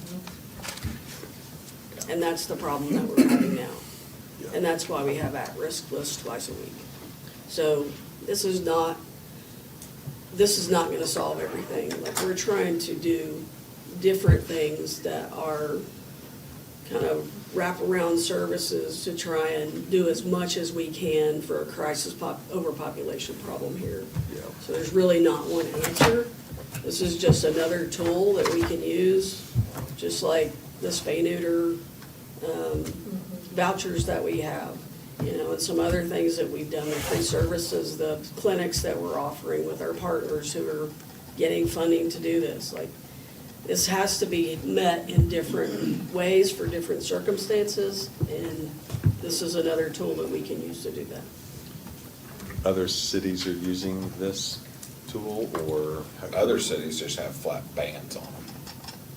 And that's the problem that we're having now. And that's why we have at-risk lists twice a week. So this is not gonna solve everything. Like, we're trying to do different things that are kind of wraparound services to try and do as much as we can for a crisis overpopulation problem here. Yeah. So there's really not one answer. This is just another tool that we can use, just like the spay-neuter vouchers that we have, and some other things that we've done, the free services, the clinics that we're offering with our partners who are getting funding to do this. Like, this has to be met in different ways for different circumstances, and this is another tool that we can use to do that. Other cities are using this tool, or? Other cities just have flat bans on them.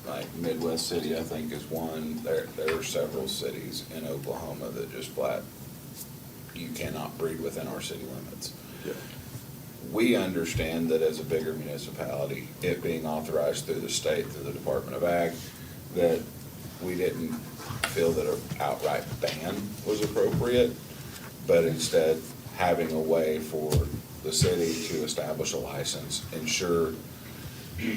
Like Midwest City, I think, is one. There are several cities in Oklahoma that just flat, you cannot breed within our city limits. Yeah. We understand that as a bigger municipality, it being authorized through the state, through the Department of Ag, that we didn't feel that an outright ban was appropriate, but instead having a way for the city to establish a license, ensure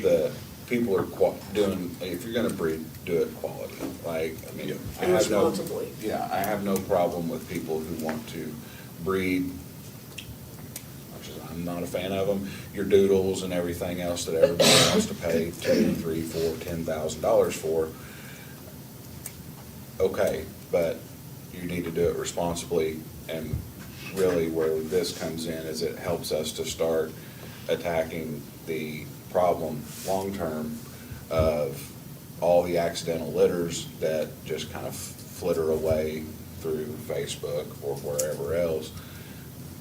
that people are doing, if you're gonna breed, do it quality. Like, I mean, I And have no. responsibly. Yeah, I have no problem with people who want to breed, which is, I'm not a fan of them, your doodles and everything else that everybody wants to pay $2,000, $3,000, $4,000, $10,000 for. Okay, but you need to do it responsibly. And really where this comes in is it helps us to start attacking the problem long-term of all the accidental litters that just kind of flitter away through Facebook or wherever else,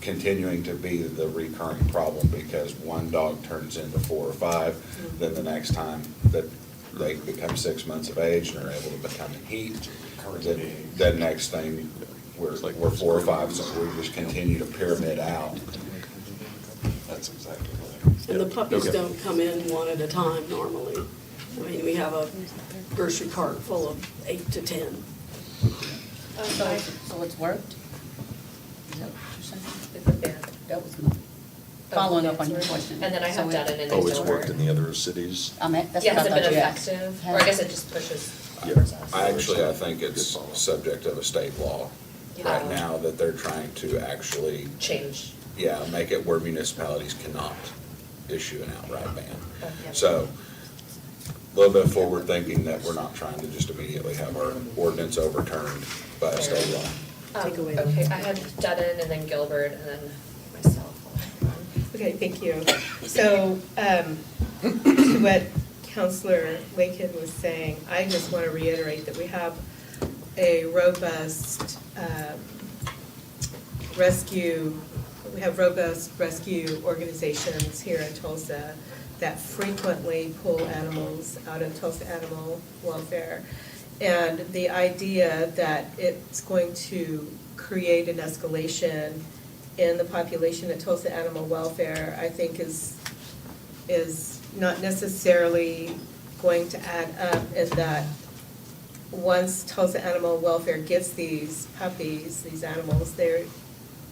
continuing to be the recurring problem because one dog turns into 4 or 5, then the next time that they become 6 months of age and are able to become in heat, then next thing, we're 4 or 5, so we just continue to pyramid out. That's exactly right. And the puppies Okay. don't come in one at a time normally. I mean, we have a grocery cart full of 8 to 10. So it's worked? Is that what you're saying? With the ban. That was my, following up on your question. And then I have So done it in the Oh, it's door. worked in the other cities? That's Yeah, what has I it been thought you asked. effective? Or I guess it just pushes Yeah. towards us. I think it's subject of a state law right Yeah. now that they're trying to actually, Change. yeah, make it where municipalities cannot issue an outright ban. Yeah. So, a little bit forward thinking that we're not trying to just immediately have our ordinance overturned by a state law. Take away Okay, I had Dutton and then Gilbert and then myself. Okay, thank you. So, to what Counselor Lakin was saying, I just want to reiterate that we have a robust rescue organizations here in Tulsa that frequently pull animals out of Tulsa Animal Welfare. And the idea that it's going to create an escalation in the population at Tulsa Animal Welfare, I think is not necessarily going to add up, in that once Tulsa Animal Welfare gets these puppies, these animals, they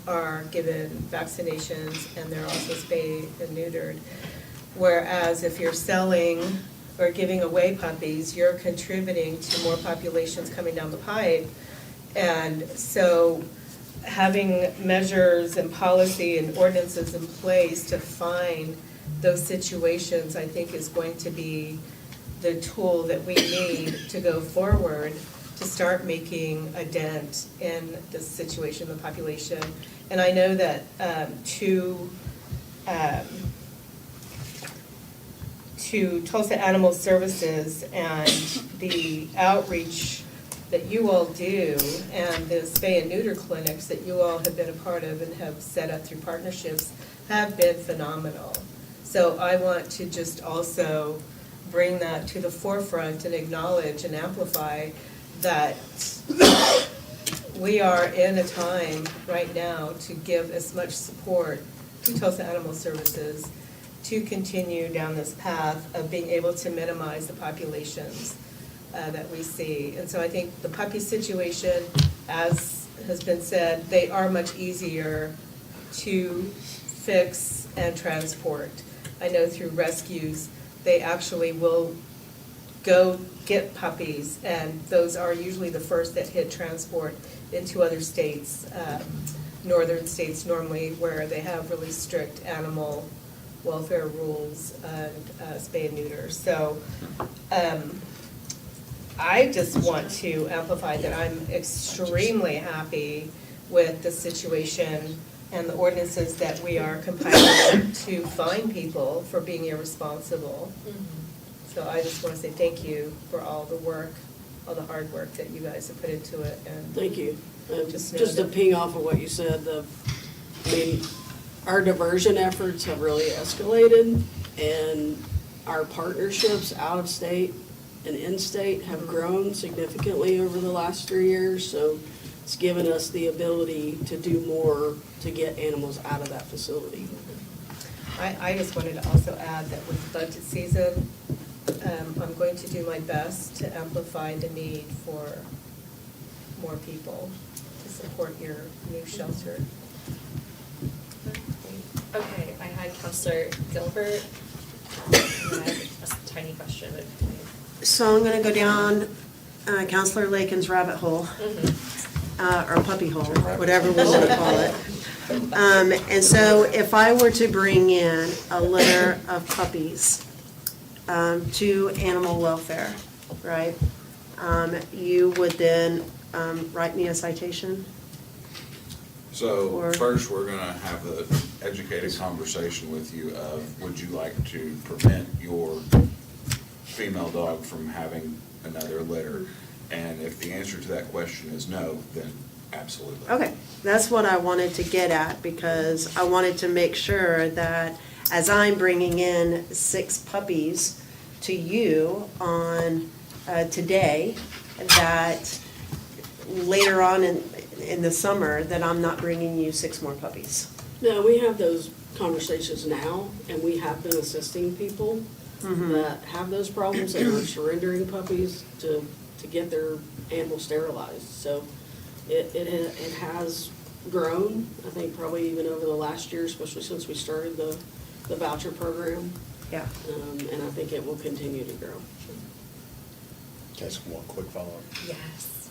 are given vaccinations and they're also spayed and neutered. Whereas if you're selling or giving away puppies, you're contributing to more populations coming down the pipe. And so having measures and policy and ordinances in place to find those situations, I think, is going to be the tool that we need to go forward to start making a dent in the situation, the population. And I know that to Tulsa Animal Services and the outreach that you all do and the spay and neuter clinics that you all have been a part of and have set up through partnerships have been phenomenal. So I want to just also bring that to the forefront and acknowledge and amplify that we are in a time right now to give as much support to Tulsa Animal Services to continue down this path of being able to minimize the populations that we see. And so I think the puppy situation, as has been said, they are much easier to fix and transport. I know through rescues, they actually will go get puppies, and those are usually the first that hit transport into other states, northern states normally, where they have really strict animal welfare rules and spay and neuter. So I just want to amplify that I'm extremely happy with the situation and the ordinances that we are compiling to fine people for being irresponsible. So I just want to say thank you for all the work, all the hard work that you guys have put into it. And Thank you. Just know Just to that- ping off of what you said, our diversion efforts have really escalated, and our partnerships out of state and in-state have grown significantly over the last 3 years, so it's given us the ability to do more to get animals out of that facility. I just wanted to also add that with the budget season, I'm going to do my best to amplify the need for more people to support your new shelter. Okay, I had Counselor Gilbert. And I have a tiny question. So I'm gonna go down Counselor Lakin's rabbit hole, or puppy hole, whatever we wanna call it. And so if I were to bring in a litter of puppies to animal welfare, right? You would then write me a citation? So Or- first, we're gonna have an educated conversation with you of, would you like to prevent your female dog from having another litter? And if the answer to that question is no, then absolutely. Okay, that's what I wanted to get at, because I wanted to make sure that as I'm bringing in 6 puppies to you on, today, that later on in the summer, that I'm not bringing you 6 more puppies. No, we have those conversations now, and we have been assisting people that have those problems and are surrendering puppies to get their animals sterilized. So it has grown, I think probably even over the last year, especially since we started the voucher program. Yeah. And I think it will continue to grow. Can I ask one quick follow-up? Yes.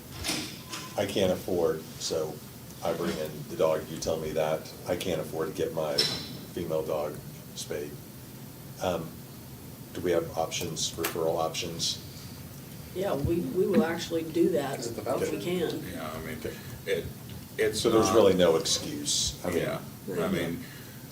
I can't afford, so I bring in the dog, you tell me that, I can't afford to get my female dog spayed. Do we have options, referral options? Yeah, we will actually do that Is it the if we voucher? can. Yeah, I mean, it's So there's not- really no excuse? I mean, Yeah, I mean,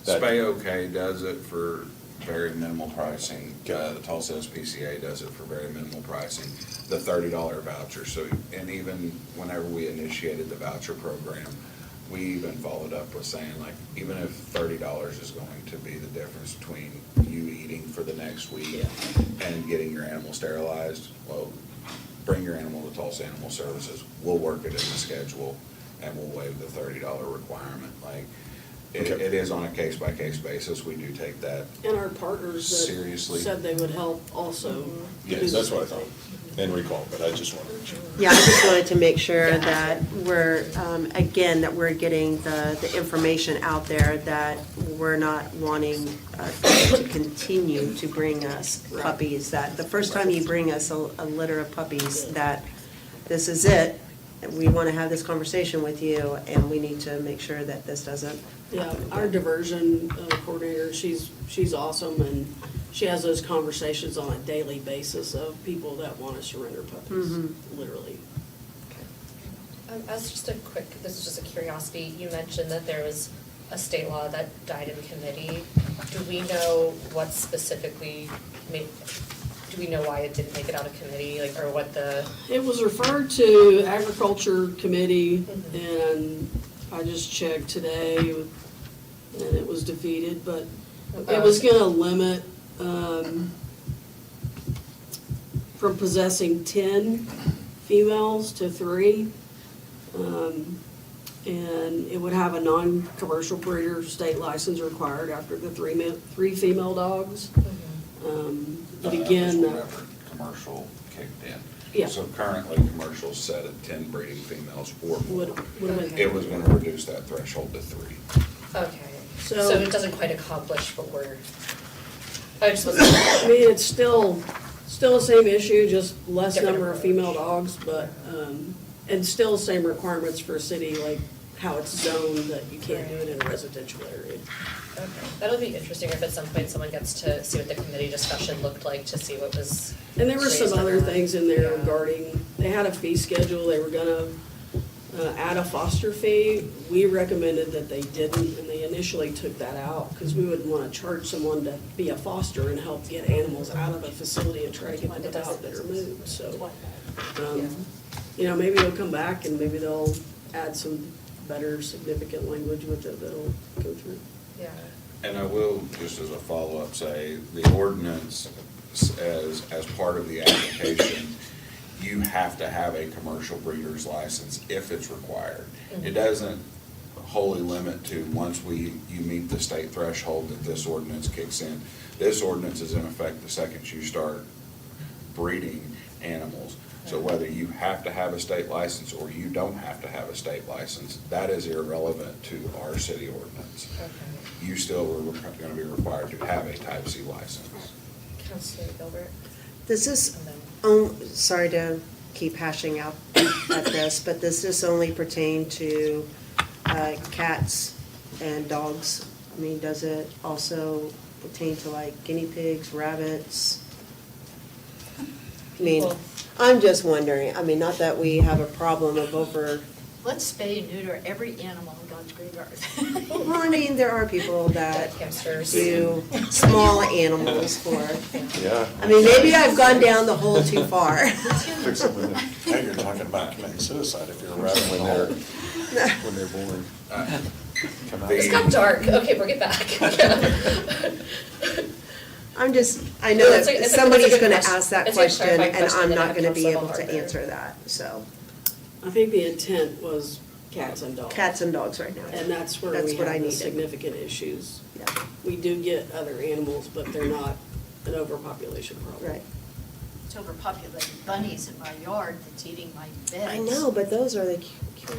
that- Spay OK does it for very minimal pricing. The Tulsa SPCA does it for very minimal pricing. The $30 voucher, so, and even whenever we initiated the voucher program, we even followed up with saying, like, even if $30 is going to be the difference between you eating for the next week and getting your animal sterilized, well, bring your animal to Tulsa Animal Services. We'll work it in the schedule and we'll waive the $30 requirement. Like, it is on a case-by-case basis. We do take that And our partners that seriously. said they would help also. Yes, that's what I thought, and recall, but I just wanted to make sure. Yeah, I just wanted to make sure that we're, again, that we're getting the information out there, that we're not wanting to continue to bring us puppies, that the first time you bring us a litter of puppies, that this is it. We want to have this conversation with you, and we need to make sure that this doesn't Yeah, happen our again. diversion coordinator, she's awesome, and she has those conversations on a daily basis of people that want to surrender puppies, literally. As just a quick, this is just a curiosity, you mentioned that there was a state law that died in committee. Do we know what specifically made, do we know why it didn't make it out of committee, like, or what the? It was referred to Agriculture Committee, and I just checked today, and it was defeated, but it was gonna limit, from possessing 10 females to 3. And it would have a non-commercial breeder state license required after the 3 female dogs. But again, That was whenever commercial kicked in. Yeah. So currently, commercial's set at 10 breeding females or more. would have been. It was gonna reduce that threshold to 3. Okay, So- so it doesn't quite accomplish what we're, I just was. I mean, it's still the same issue, just less Different number of approach. female dogs, but, and still same requirements for a city, like how it's zoned, that you can't do it in a residential area. Okay, that'll be interesting if at some point someone gets to see what the committee discussion looked like, to see what was. And there were some raised or other not. things in there Yeah. regarding, they had a fee schedule, they were gonna add a foster fee. We recommended that they didn't, and they initially took that out, because we wouldn't wanna charge someone to be a foster and help get animals out of a facility and try to get them out that are moved, so. You know, maybe they'll come back and maybe they'll add some better significant language with it that'll go through. Yeah. And I will, just as a follow-up, say, the ordinance as part of the application, you have to have a commercial breeder's license if it's required. It doesn't wholly limit to once you meet the state threshold that this ordinance kicks in. This ordinance is in effect the second you start breeding animals. So whether you have to have a state license or you don't have to have a state license, that is irrelevant to our city ordinance. Okay. You still are going to be required to have a type C license. Councilor Gilbert? Does this, sorry to keep hashing out at this, but does this only pertain to cats and dogs? I mean, does it also pertain to like guinea pigs, rabbits? I mean, people. I'm just wondering, I mean, not that we have a problem of over, Let's spay and neuter every animal in God's great earth. well, I mean, there are people that Hamsters. do small animals for, Yeah. I mean, maybe I've gone down the hole too far. Fix it when they- now you're talking about committing suicide if you're around when they're born. Come out. It's got dark. Okay, bring it back. I'm just, I know No, it's that a- it's a somebody's good gonna question. ask that It's a question, clarifying and question I'm that I not have gonna be Councilor able to Harper. answer that, so. I think the intent was cats and dogs. Cats and dogs right now. And that's where That's we what I have the needed. significant issues. Yeah. We do get other animals, but they're not an overpopulation problem. Right. It's overpopulated bunnies in my yard that's eating my beds. I know, but those are the cute.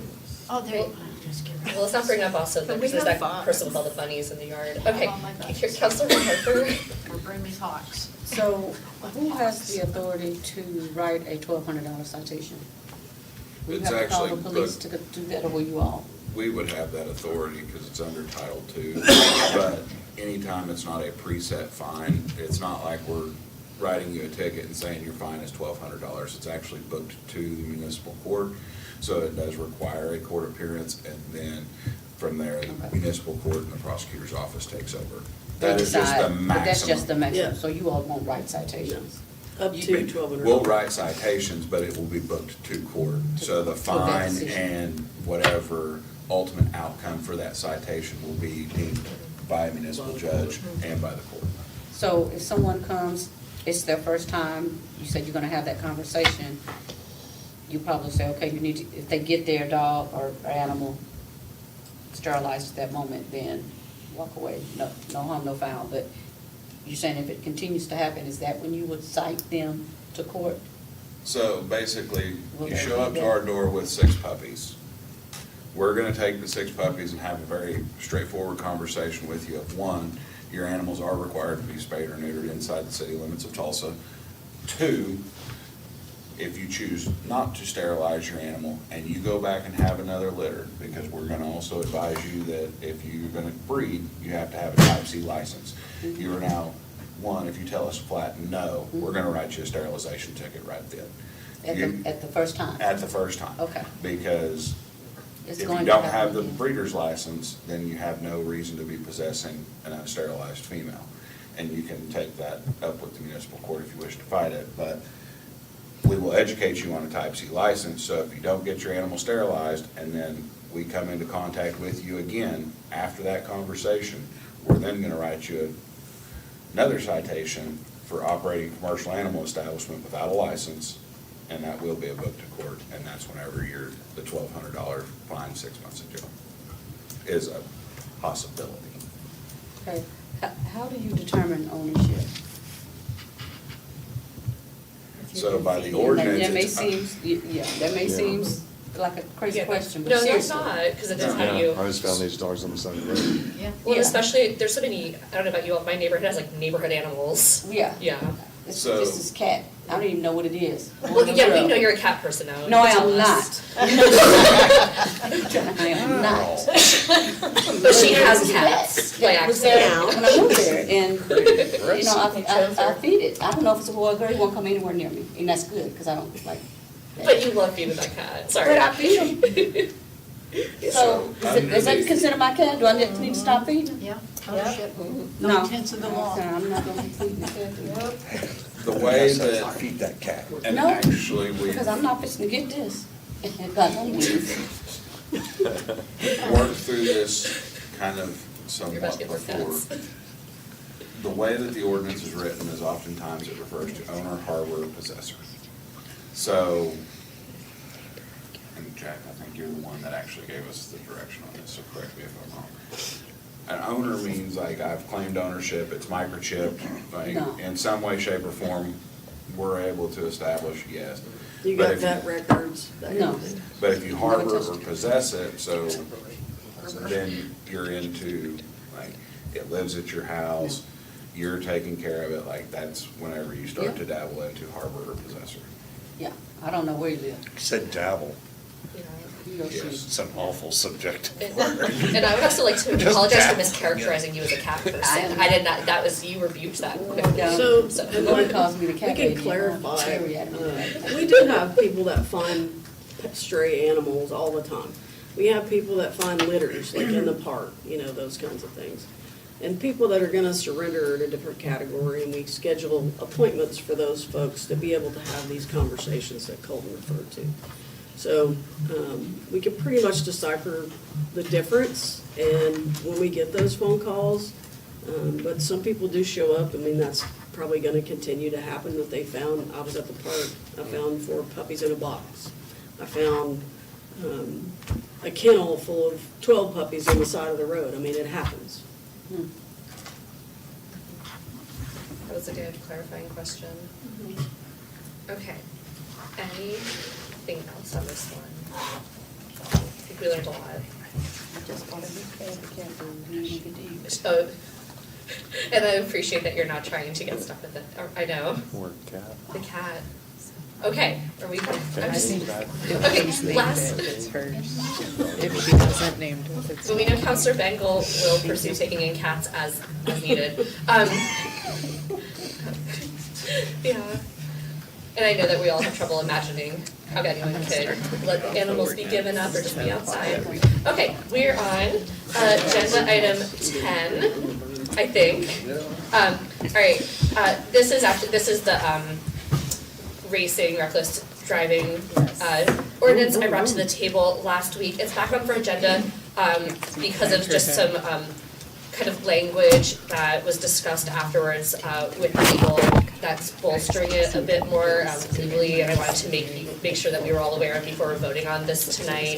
Oh, there, I'm just kidding. Well, let's not bring up also, But we because there's have that fun. person with all the bunnies in the yard. Okay, Oh, my gosh. here, Councilor Harper. Or bring me hawks. So who has the authority to write a $1,200 citation? We It's have to call the actually police booked. to do that, or will you all? We would have that authority because it's under Title II. But anytime it's not a preset fine, it's not like we're writing you a ticket and saying your fine is $1,200. It's actually booked to the municipal court. So it does require a court appearance, and then from there, the municipal court and the prosecutor's office takes over. They That is just the decide, maximum. But that's just the maximum, Yeah. so you all won't write citations? Up You- to $1,200. We'll write citations, but it will be booked to court. So the that fine decision. and whatever ultimate outcome for that citation will be deemed by a municipal judge and by the court. So if someone comes, it's their first time, you said you're gonna have that conversation, you probably say, okay, you need to, if they get their dog or animal sterilized at that moment, then walk away, no harm, no foul. But you're saying if it continues to happen, is that when you would cite them to court? So basically, Will you they show up be to there? our door with 6 puppies. We're gonna take the 6 puppies and have a very straightforward conversation with you of, 1, your animals are required to be spayed or neutered inside the city limits of Tulsa. 2, if you choose not to sterilize your animal and you go back and have another litter, because we're gonna also advise you that if you're gonna breed, you have to have a Type C license. You are now, 1, if you tell us flat no, we're gonna write you a sterilization ticket right then. At the first time? At the first time. Okay. Because It's if going you to don't happen have the again. breeder's license, then you have no reason to be possessing an unsterilized female. And you can take that up with the municipal court if you wish to fight it, but we will educate you on a Type C license, so if you don't get your animal sterilized, and then we come into contact with you again after that conversation, we're then gonna write you another citation for operating a commercial animal establishment without a license, and that will be a book to court, and that's whenever the $1,200 fine, 6 months in jail, is a possibility. Okay, how do you determine ownership? So by the That ordinance, may it's- seem, yeah, that may Yeah. seem like a crazy question, but No, that's seriously. not, because it does Yeah, have you. I just found these dogs on the side of the road. Yeah. Well, Yeah. especially, there's so many, I don't know about you all, my neighborhood has like neighborhood animals. Yeah. Yeah. So- This is cat, I don't even know what it is. Well, yeah, we know you're a cat person now. No, I You am tell not. us. I am not. But she has cats, by That was there accident. when I moved there, and, you know, I feed it. I don't know if it's a boy or girl, he won't come anywhere near me, and that's good, because I don't like. But you love feeding that cat, sorry. But I feed him. So, is that considered my cat? Do I need to stop feeding? Yeah, ownership, No. no intents of the law. I'm not gonna be feeding the cat. the way that, Feed that cat. and No, actually, we Because I'm not fixing to get this. God, I'm leaving. worked through this kind of You're about somewhat to get more before. cats. The way that the ordinance is written is oftentimes it refers to owner, harbor, or possessor. So, and Jack, I think you're the one that actually gave us the direction on this, so correct me if I'm wrong. An owner means like I've claimed ownership, it's microchipped, like No. in some way, shape, or form, we're able to establish, yes. You But got if vet records, that kind No. of thing. But if you harbor Never or touched it. possess it, so then you're into, like, it lives at your house, you're taking care of it, like, that's whenever you start Yeah. to dabble into harbor or possessor. Yeah, I don't know where you live. Said dabble. It's an awful subject. And I would also like to Just apologize for cats. mischaracterizing you as a cat person. I did not, that was, you rebuked that quickly. So, Lord calls me the cat we baby, can and clarify, I'm cherry at me. we do have people that find stray animals all the time. We have people that find litters, like in the park, you know, those kinds of things. And people that are gonna surrender are in a different category, and we schedule appointments for those folks to be able to have these conversations that Colton referred to. So, we can pretty much decipher the difference, and when we get those phone calls, but some people do show up. I mean, that's probably gonna continue to happen, that they found, I was at the park, I found 4 puppies in a box. I found, a kennel full of 12 puppies on the side of the road. I mean, it happens. That was a good clarifying question. Okay, anything else on this one? I think we learned a lot. I just bought a new cat, the cat was really good to eat. So, and I appreciate that you're not trying to get stuff with it, I know. Or cat. The cat. Okay, are we? I Okay, If last. it's hers. If she doesn't name it, it's. So we know Counselor Bengal will pursue taking in cats as needed. Yeah. And I know that we all have trouble imagining how anyone could let the animals be given up or just be outside. Okay, we're on agenda item 10, I think. All right, this is the racing, reckless driving ordinance I brought to the table last week. It's back on for agenda because of just some kind of language that was discussed afterwards with legal that's bolstering it a bit more legally, and I wanted to make sure that we were all aware of before we're voting on this tonight.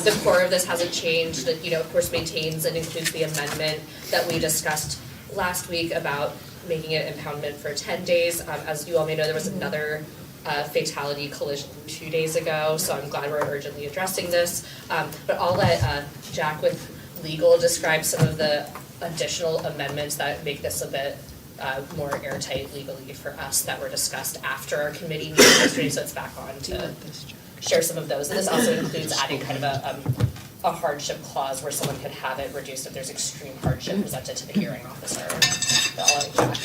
The core of this hasn't changed, that, you know, of course maintains and includes the amendment that we discussed last week about making it impoundment for 10 days. As you all may know, there was another fatality collision 2 days ago, so I'm glad we're urgently addressing this. But I'll let Jack with legal describe some of the additional amendments that make this a bit more airtight legally for us that were discussed after our committee meeting yesterday, so it's back on to share some of those. And this also includes adding kind of a hardship clause where someone could have it reduced if there's extreme hardship presented to the hearing officer. I'll let Jack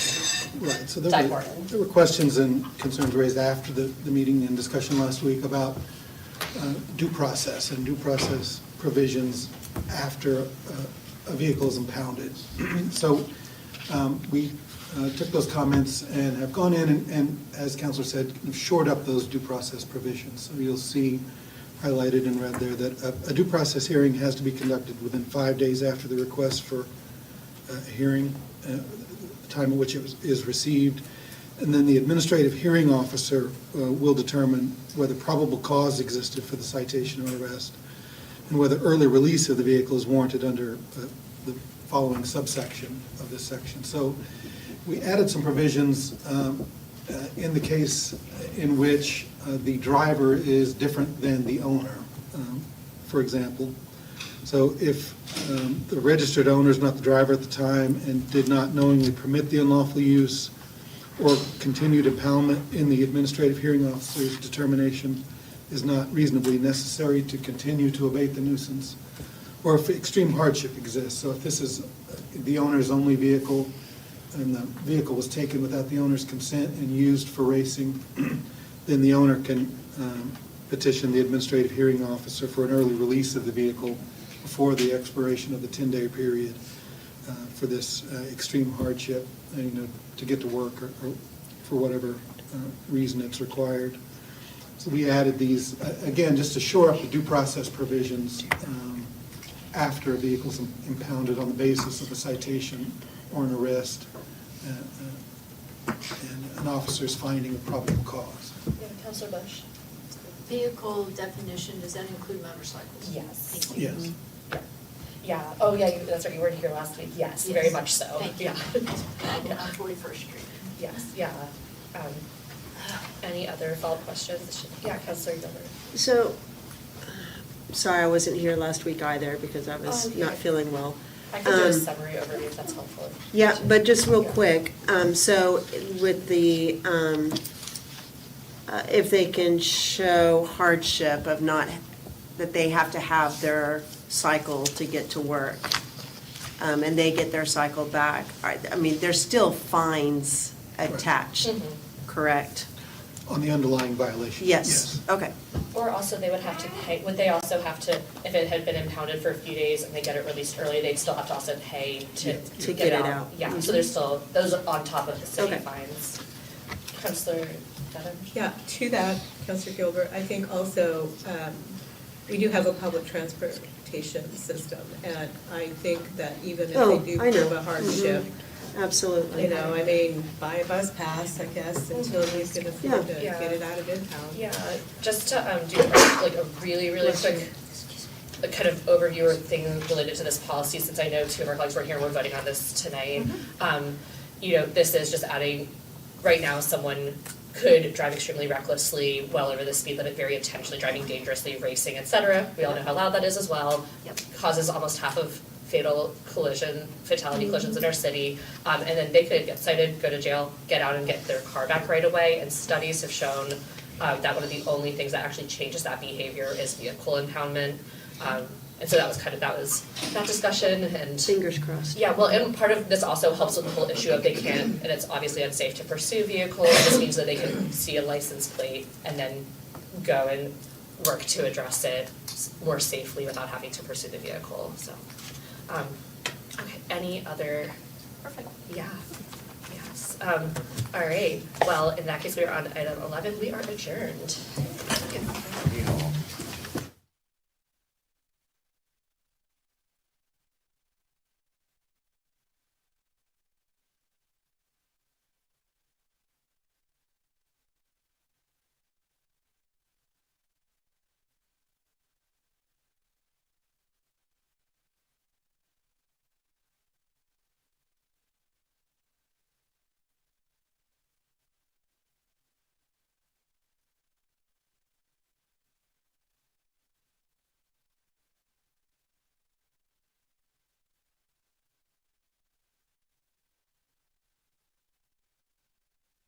Right, so dive more in. there were questions and concerns raised after the meeting and discussion last week about due process and due process provisions after a vehicle is impounded. So we took those comments and have gone in and as Counselor said, kind of shored up those due process provisions. So you'll see highlighted in red there that a due process hearing has to be conducted within 5 days after the request for a hearing, the time at which it is received. And then the administrative hearing officer will determine whether probable cause existed for the citation or arrest and whether early release of the vehicle is warranted under the following subsection of this section. So we added some provisions in the case in which the driver is different than the owner, for example. So if the registered owner is not the driver at the time and did not knowingly permit the unlawful use or continued impoundment in the administrative hearing officer's determination is not reasonably necessary to continue to abate the nuisance, or if extreme hardship exists. So if this is the owner's only vehicle and the vehicle was taken without the owner's consent and used for racing, then the owner can petition the administrative hearing officer for an early release of the vehicle before the expiration of the 10-day period for this extreme hardship, to get to work or for whatever reason it's required. So we added these, again, just to shore up the due process provisions after a vehicle's impounded on the basis of a citation or an arrest and an officer's finding of probable cause. Yeah, Counselor Bush. Vehicle definition, does that include motorcycles? Yes. Thank you. Yes. Yeah, oh yeah, that's right, you weren't here last week, yes, very Yes. much so, Thank you. yeah. On 41st Street. Yes, yeah. Any other follow-up questions? Yeah, Counselor Gilbert. So, sorry I wasn't here last week either because I Oh, was okay. not feeling well. I can do a summary overview if that's helpful. Yeah, but just real quick, so with the, if they can show hardship of not that they have to have their cycle to get to work. And they get their cycle back. I mean, there's still fines attached, correct? On the underlying violation? Yes, okay. Or also they would have to pay, would they also have to, if it had been impounded for a few days and they get it released early, they'd still have to also pay to get it out? Yeah, so there's still, those are on top of the city Okay. fines. Counselor Devon? Yeah, to that, Counselor Gilbert, I think also, we do have a public transportation system, and I think that even if Oh, they do I know. prove a hardship, Absolutely. you know, I mean, buy a bus pass, I guess, until you can afford to Yeah. get it out of Midtown. Yeah, just to do like a really, really quick kind of overview or thing related to this policy, since I know two of our colleagues were here, we're voting on this tonight. You know, this is just adding, right now, someone could drive extremely recklessly, well over the speed limit, very intentionally driving dangerously, racing, et cetera. We all know how loud that is as well. Causes almost half of fatality collisions in our city. And then they could get cited, go to jail, get out and get their car back right away. And studies have shown that one of the only things that actually changes that behavior is vehicle impoundment. And so that was that discussion and. Fingers crossed. Yeah, well, and part of this also helps with the whole issue of they can't, and it's obviously unsafe to pursue vehicles. This means that they can see a license plate and then go and work to address it more safely without having to pursue the vehicle, so. Okay, any other? Perfect. Yeah, yes. All right, well, in that case, we are on item 11, we are adjourned.